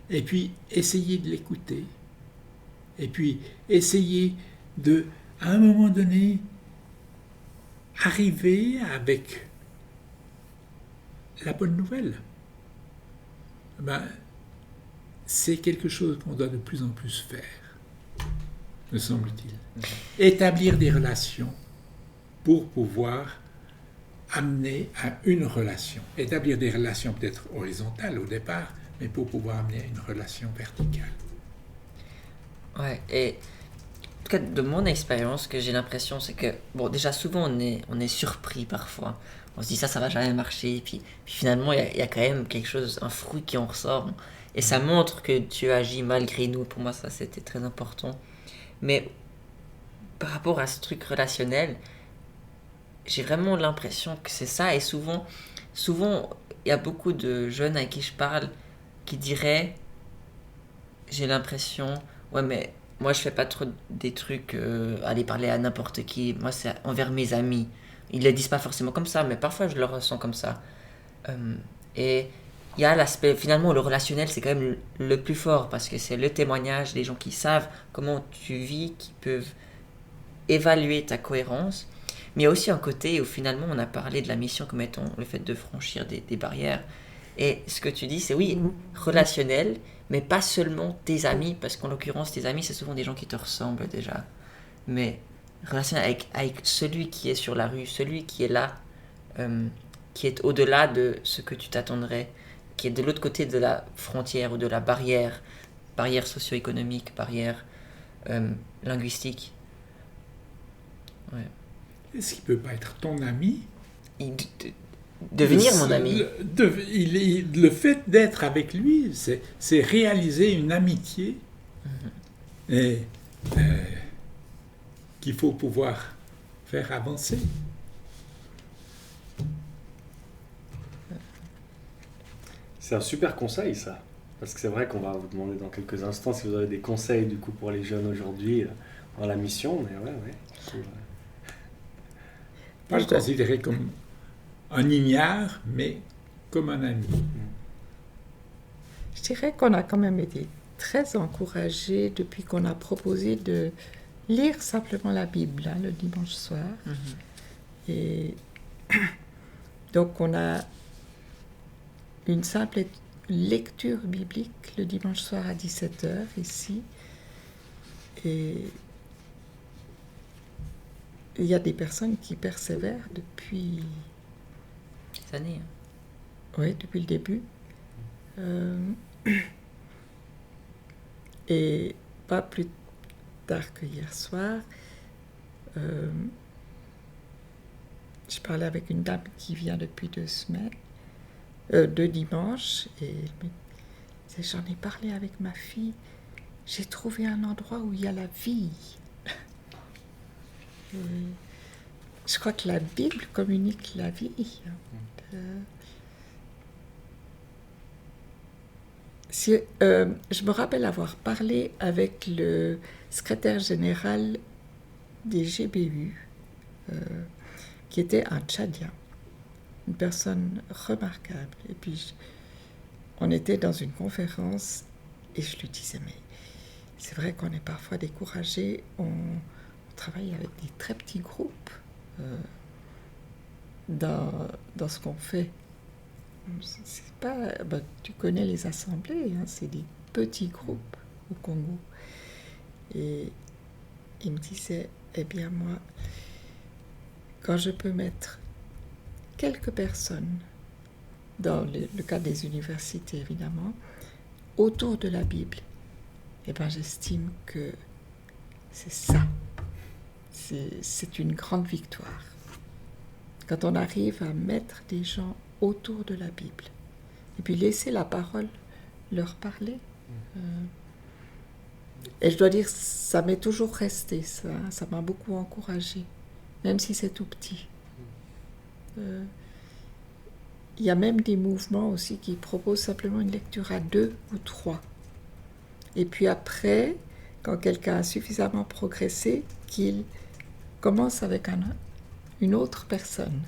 et puis essayer de l'écouter, et puis essayer de, à un moment donné, arriver avec la bonne nouvelle. c'est quelque chose qu'on doit de plus en plus faire, me semble-t-il. Établir des relations pour pouvoir amener à une relation. Établir des relations peut-être horizontales au départ, mais pour pouvoir amener à une relation verticale. Ouais, et en tout cas, de mon expérience, ce que j'ai l'impression, c'est que, bon, déjà, souvent, on est surpris parfois. On se dit, ça va jamais marcher. Puis finalement, il y a quand même quelque chose, un fruit qui en ressort. Et ça montre que Dieu agit malgré nous. Pour moi, ça, c'était très important. Mais par rapport à ce truc relationnel, j'ai vraiment l'impression que c'est ça. Et souvent, il y a beaucoup de jeunes à qui je parle qui diraient, j'ai l'impression, ouais, mais moi, je fais pas trop des trucs, aller parler à n'importe qui. Moi, c'est envers mes amis. Ils le disent pas forcément comme ça, mais parfois, je le ressens comme ça. Et il y a l'aspect, finalement, le relationnel, c'est quand même le plus fort parce que c'est le témoignage des gens qui savent comment tu vis, qui peuvent évaluer ta cohérence. Mais il y a aussi un côté où finalement, on a parlé de la mission comme étant le fait de franchir des barrières. Et ce que tu dis, c'est oui, relationnel, mais pas seulement tes amis, parce qu'en l'occurrence, tes amis, c'est souvent des gens qui te ressemblent déjà. Mais relationnel avec celui qui est sur la rue, celui qui est là, qui est au-delà de ce que tu t'attendrais, qui est de l'autre côté de la frontière ou de la barrière, barrière socio-économique, barrière linguistique. Ouais. Est-ce qu'il ne peut pas être ton ami? Devenir mon ami. Le fait d'être avec lui, c'est réaliser une amitié et, qu'il faut pouvoir faire avancer. C'est un super conseil, ça. Parce que c'est vrai qu'on va vous demander dans quelques instants si vous avez des conseils du coup pour les jeunes aujourd'hui dans la mission. Mais ouais. Pas le considérer comme un ignare, mais comme un ami. Je dirais qu'on a quand même été très encouragés depuis qu'on a proposé de lire simplement la Bible le dimanche soir. Et donc on a une simple lecture biblique le dimanche soir à 17h ici. Et il y a des personnes qui persévèrent depuis... Des années. Oui, depuis le début. Et pas plus tard que hier soir, je parlais avec une dame qui vient depuis 2 dimanches, et elle me disait, j'en ai parlé avec ma fille, j'ai trouvé un endroit où il y a la vie. Je crois que la Bible communique la vie. Je me rappelle avoir parlé avec le secrétaire général des GBU, qui était un Tchadien, une personne remarquable. Et puis, on était dans une conférence et je lui disais, mais c'est vrai qu'on est parfois découragé, on travaille avec des très petits groupes dans ce qu'on fait. C'est pas, tu connais les assemblées, c'est des petits groupes au Congo. Et il me disait, eh bien moi, quand je peux mettre quelques personnes, dans le cas des universités évidemment, autour de la Bible, eh bien j'estime que c'est ça. C'est une grande victoire. Quand on arrive à mettre des gens autour de la Bible, et puis laisser la parole leur parler. Et je dois dire, ça m'est toujours resté, ça m'a beaucoup encouragée, même si c'est tout petit. Il y a même des mouvements aussi qui proposent simplement une lecture à 2 ou 3. Et puis après, quand quelqu'un a suffisamment progressé, qu'il commence avec une autre personne.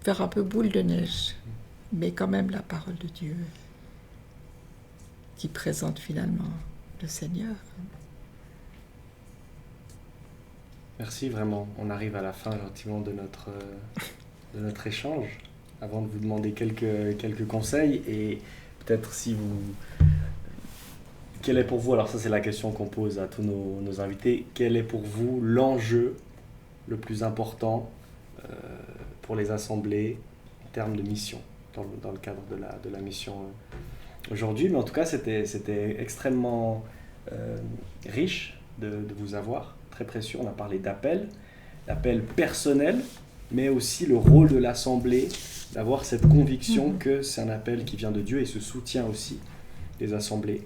Faire un peu boule de neige, mais quand même la parole de Dieu qui présente finalement le Seigneur. Merci vraiment. On arrive à la fin gentiment de notre échange. Avant de vous demander quelques conseils, et peut-être si vous... Quel est pour vous, alors ça c'est la question qu'on pose à tous nos invités, quel est pour vous l'enjeu le plus important pour les assemblées en termes de mission, dans le cadre de la mission aujourd'hui? Mais en tout cas, c'était extrêmement riche de vous avoir, très précieux. On a parlé d'appel personnel, mais aussi le rôle de l'assemblée, d'avoir cette conviction que c'est un appel qui vient de Dieu et ce soutien aussi des assemblées.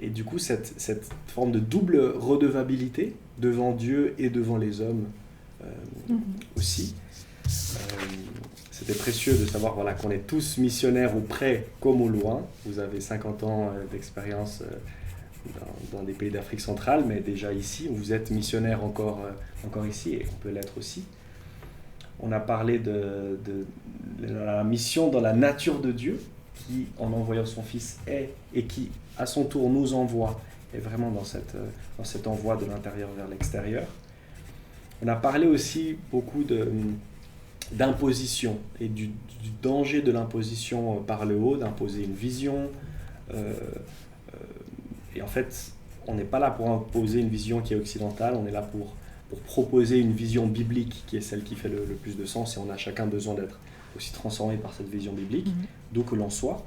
Et du coup, cette forme de double redevabilité devant Dieu et devant les hommes aussi. C'était précieux de savoir qu'on est tous missionnaires au près comme au loin. Vous avez 50 ans d'expérience dans des pays d'Afrique centrale, mais déjà ici, vous êtes missionnaire encore ici, et on peut l'être aussi. On a parlé de la mission dans la nature de Dieu, qui, en envoyant son Fils, est, et qui, à son tour, nous envoie, est vraiment dans cet envoi de l'intérieur vers l'extérieur. On a parlé aussi beaucoup d'imposition et du danger de l'imposition par le haut, d'imposer une vision. Et en fait, on n'est pas là pour imposer une vision qui est occidentale, on est là pour proposer une vision biblique qui est celle qui fait le plus de sens, et on a chacun besoin d'être aussi transformé par cette vision biblique, d'où que l'on soit.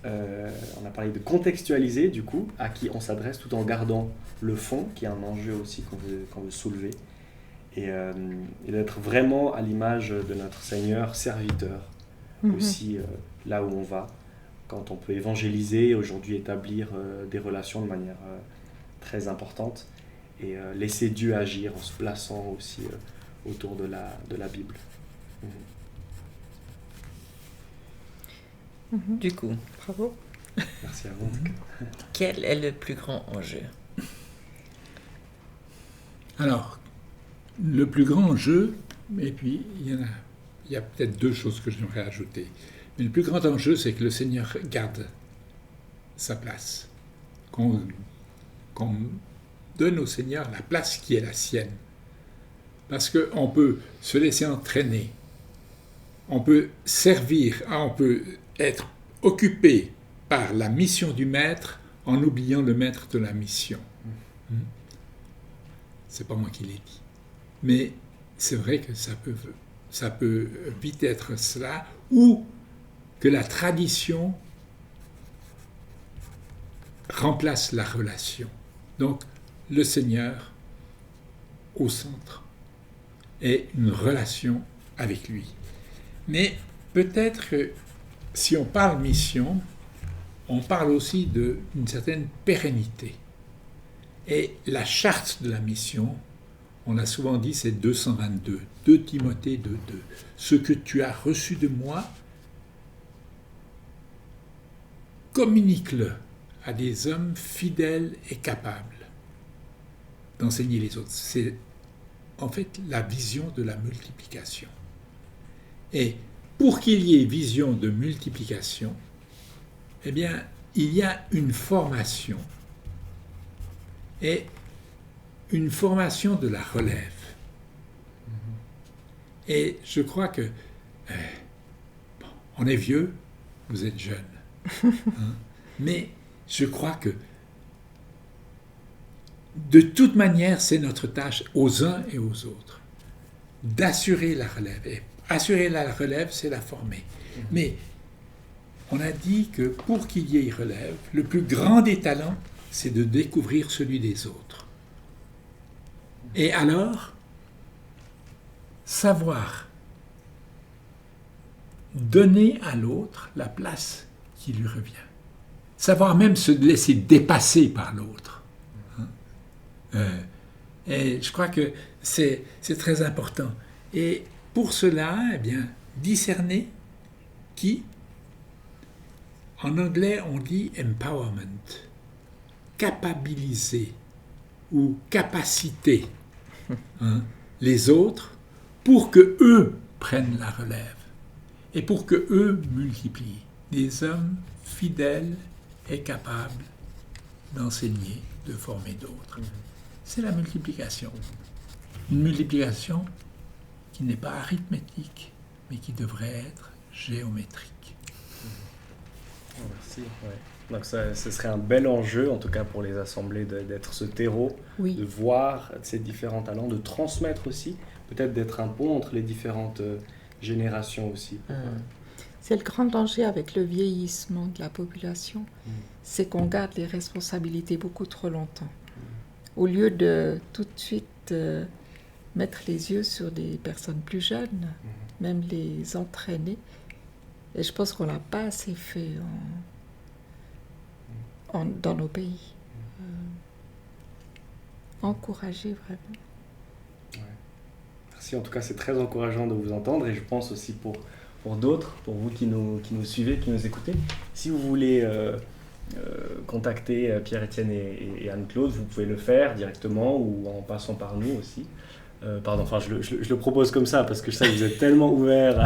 On a parlé de contextualiser, du coup, à qui on s'adresse tout en gardant le fond, qui est un enjeu aussi qu'on veut soulever, et d'être vraiment à l'image de notre Seigneur, serviteur, aussi là où on va, quand on peut évangéliser, aujourd'hui établir des relations de manière très importante, et laisser Dieu agir en se plaçant aussi autour de la Bible. Du coup, Bravo. Merci à vous. quel est le plus grand enjeu? Alors, le plus grand enjeu, et puis il y a peut-être deux choses que j'aimerais ajouter. Mais le plus grand enjeu, c'est que le Seigneur garde sa place. Qu'on donne au Seigneur la place qui est la sienne. Parce qu'on peut se laisser entraîner, on peut servir, on peut être occupé par la mission du maître en oubliant le maître de la mission. C'est pas moi qui l'ai dit. Mais c'est vrai que ça peut vite être cela, ou que la tradition remplace la relation. Donc, le Seigneur au centre et une relation avec lui. Mais peut-être que si on parle mission, on parle aussi d'une certaine pérennité. Et la charte de la mission, on a souvent dit, c'est 222, 2 Timothée 2.2. Ce que tu as reçu de moi, communique-le à des hommes fidèles et capables d'enseigner les autres. C'est en fait la vision de la multiplication. Et pour qu'il y ait vision de multiplication, eh bien, il y a une formation. Et une formation de la relève. Et je crois que on est vieux, vous êtes jeune. Mais je crois que de toute manière, c'est notre tâche aux uns et aux autres d'assurer la relève. Et assurer la relève, c'est la former. Mais on a dit que pour qu'il y ait relève, le plus grand des talents, c'est de découvrir celui des autres. Et alors, savoir donner à l'autre la place qui lui revient. Savoir même se laisser dépasser par l'autre. Et je crois que c'est très important. Et pour cela, eh bien, discerner qui, en anglais on dit empowerment, capabiliser ou capaciter les autres pour que eux prennent la relève et pour que eux multiplient. Des hommes fidèles et capables d'enseigner, de former d'autres. C'est la multiplication. Une multiplication qui n'est pas arithmétique, mais qui devrait être géométrique. Merci. Ouais. Donc ça, ce serait un bel enjeu, en tout cas pour les assemblées, d'être ce terreau, de Oui, voir ces différents talents, de transmettre aussi, peut-être d'être un pont entre les différentes générations aussi. c'est le grand danger avec le vieillissement de la population, c'est qu'on garde les responsabilités beaucoup trop longtemps. Au lieu de tout de suite mettre les yeux sur des personnes plus jeunes, même les entraîner. Et je pense qu'on l'a pas assez fait dans nos pays. Encourager vraiment. Merci, en tout cas c'est très encourageant de vous entendre et je pense aussi pour d'autres, pour vous qui nous suivez, qui nous écoutez, si vous voulez contacter Pierre-Étienne et Anne-Claude, vous pouvez le faire directement ou en passant par nous aussi. Je le propose comme ça parce que je sais que vous êtes tellement ouverts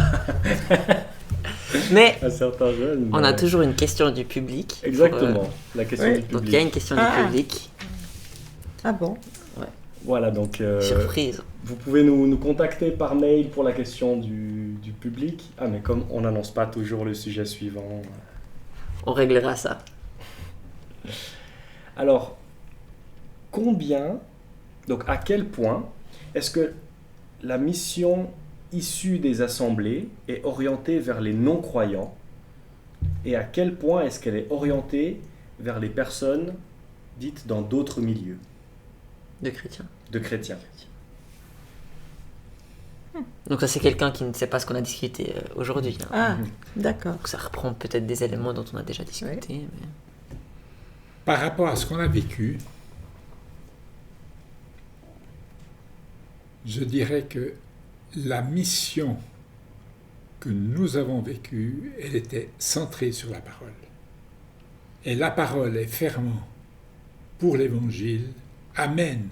Mais à certains jeunes. on a toujours une question du public. Exactement, la question oui. du public. Donc il y a une question du public. Ah bon? Voilà, donc Surprise. vous pouvez nous contacter par mail pour la question du public. Ah, mais comme on n'annonce pas toujours le sujet suivant. On réglera ça. Alors, donc à quel point est-ce que la mission issue des assemblées est orientée vers les non-croyants et à quel point est-ce qu'elle est orientée vers les personnes dites dans d'autres milieux De chrétiens. de chrétiens? Donc ça c'est quelqu'un qui ne sait pas ce qu'on a discuté aujourd'hui. Hein. Ah, d'accord. Donc ça reprend peut-être des éléments dont on a déjà discuté. Mais... Par rapport à ce qu'on a vécu, je dirais que la mission que nous avons vécue, elle était centrée sur la parole. Et la parole est fermement pour l'Évangile, amène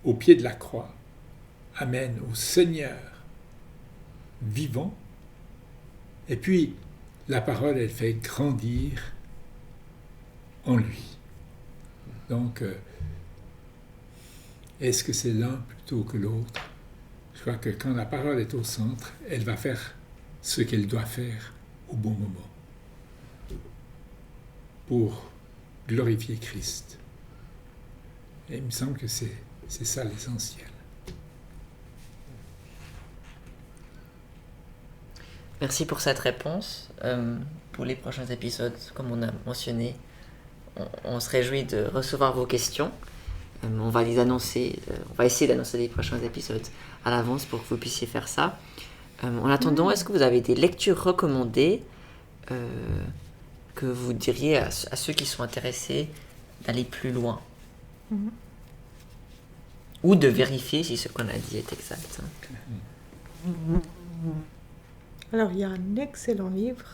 au pied de la croix, amène au Seigneur vivant. Et puis, la parole, elle fait grandir en lui. Donc, est-ce que c'est l'un plutôt que l'autre? Je crois que quand la parole est au centre, elle va faire ce qu'elle doit faire au bon moment pour glorifier Christ. Et il me semble que c'est ça l'essentiel. Merci pour cette réponse. Pour les prochains épisodes, comme on a mentionné, on se réjouit de recevoir vos questions. On va les annoncer, on va essayer d'annoncer les prochains épisodes à l'avance pour que vous puissiez faire ça. En attendant, est-ce que vous avez des lectures recommandées que vous diriez à ceux qui sont intéressés d'aller plus loin ou de vérifier si ce qu'on a dit est exact? Alors, il y a un excellent livre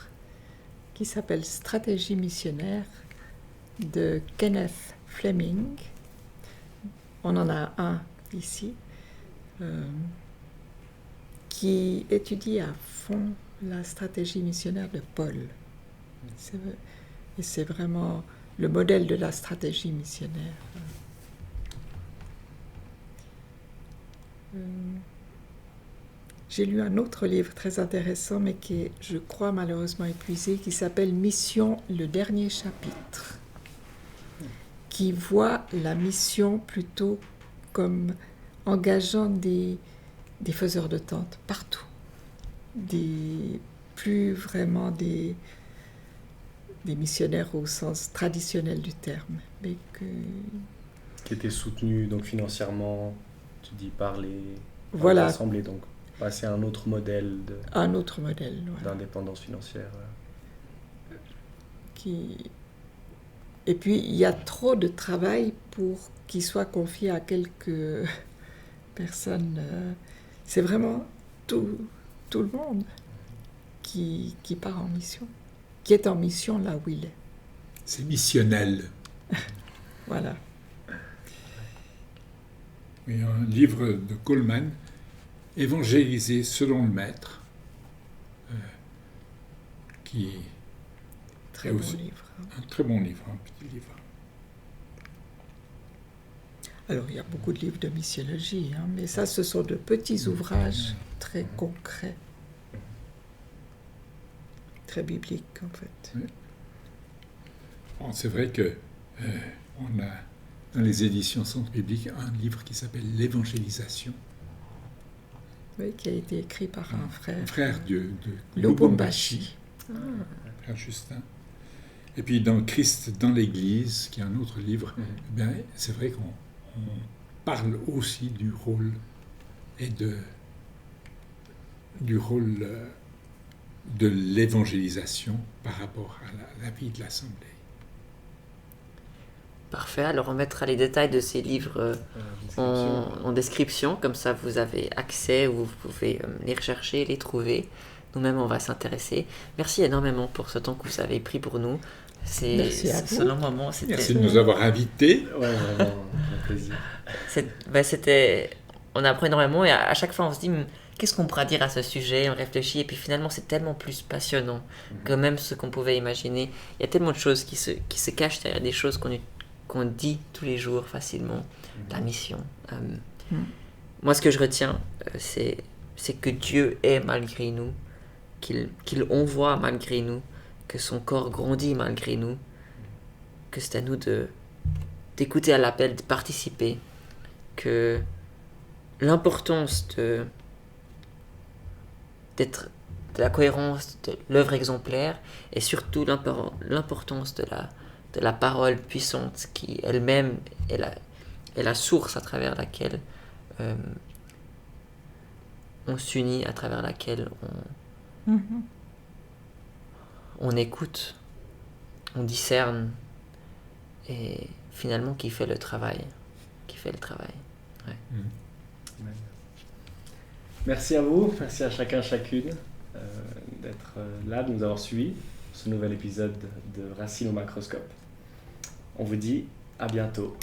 qui s'appelle Stratégie missionnaire de Kenneth Fleming. On en a un ici qui étudie à fond la stratégie missionnaire de Paul. Et c'est vraiment le modèle de la stratégie missionnaire. J'ai lu un autre livre très intéressant, mais qui est, je crois, malheureusement épuisé, qui s'appelle Mission, le dernier chapitre, qui voit la mission plutôt comme engageant des faiseurs de tentes partout, plus vraiment des missionnaires au sens traditionnel du terme, mais qui était soutenu donc financièrement, tu dis, par les assemblées, donc passer à un autre modèle d'indépendance financière. Et puis il y a trop de travail pour qu'il soit confié à quelques personnes. C'est vraiment tout le monde qui part en mission, qui est en mission là où il est. C'est missionnel. Voilà. Il y a un livre de Coleman, Évangéliser selon le Maître, qui Très est bon aussi livre. un très bon livre, un petit livre. Alors, il y a beaucoup de livres de missiologie, mais ça, ce sont de petits ouvrages très concrets, très bibliques, en fait. Oui. Bon, c'est vrai que on a dans les éditions Centre Biblique un livre qui s'appelle L'évangélisation. Oui, qui a été écrit par un frère. Un frère de Lubumbashi. Frère Justin. Et puis dans Christ dans l'Église, qui est un autre livre, ben, c'est vrai qu'on parle aussi du rôle de l'évangélisation par rapport à la vie de l'Assemblée. Parfait, alors on mettra les détails de ces livres en description, comme ça vous avez accès, ou vous pouvez les rechercher, les trouver. Nous-mêmes, on va s'intéresser. Merci énormément pour ce temps que vous avez pris pour nous. Merci à vous. Ce long moment, Merci de nous avoir invités. Ouais, vraiment, un plaisir. On apprend énormément et à chaque fois on se dit qu'est-ce qu'on pourra dire à ce sujet, on réfléchit et puis finalement c'est tellement plus passionnant que même ce qu'on pouvait imaginer. Il y a tellement de choses qui se cachent derrière des choses qu'on dit tous les jours facilement. La mission. Moi ce que je retiens c'est que Dieu est malgré nous, qu'il envoie malgré nous, que son corps grandit malgré nous, que c'est à nous d'écouter à l'appel, de participer, que l'importance de la cohérence de l'œuvre exemplaire et surtout l'importance de la parole puissante qui elle-même est la source à travers laquelle on s'unit, à travers laquelle on écoute, on discerne et finalement qui fait le travail. Ouais. Merci à vous, merci à chacun, chacune d'être là, de nous avoir suivis ce nouvel épisode de Racine au macroscope. On vous dit à bientôt.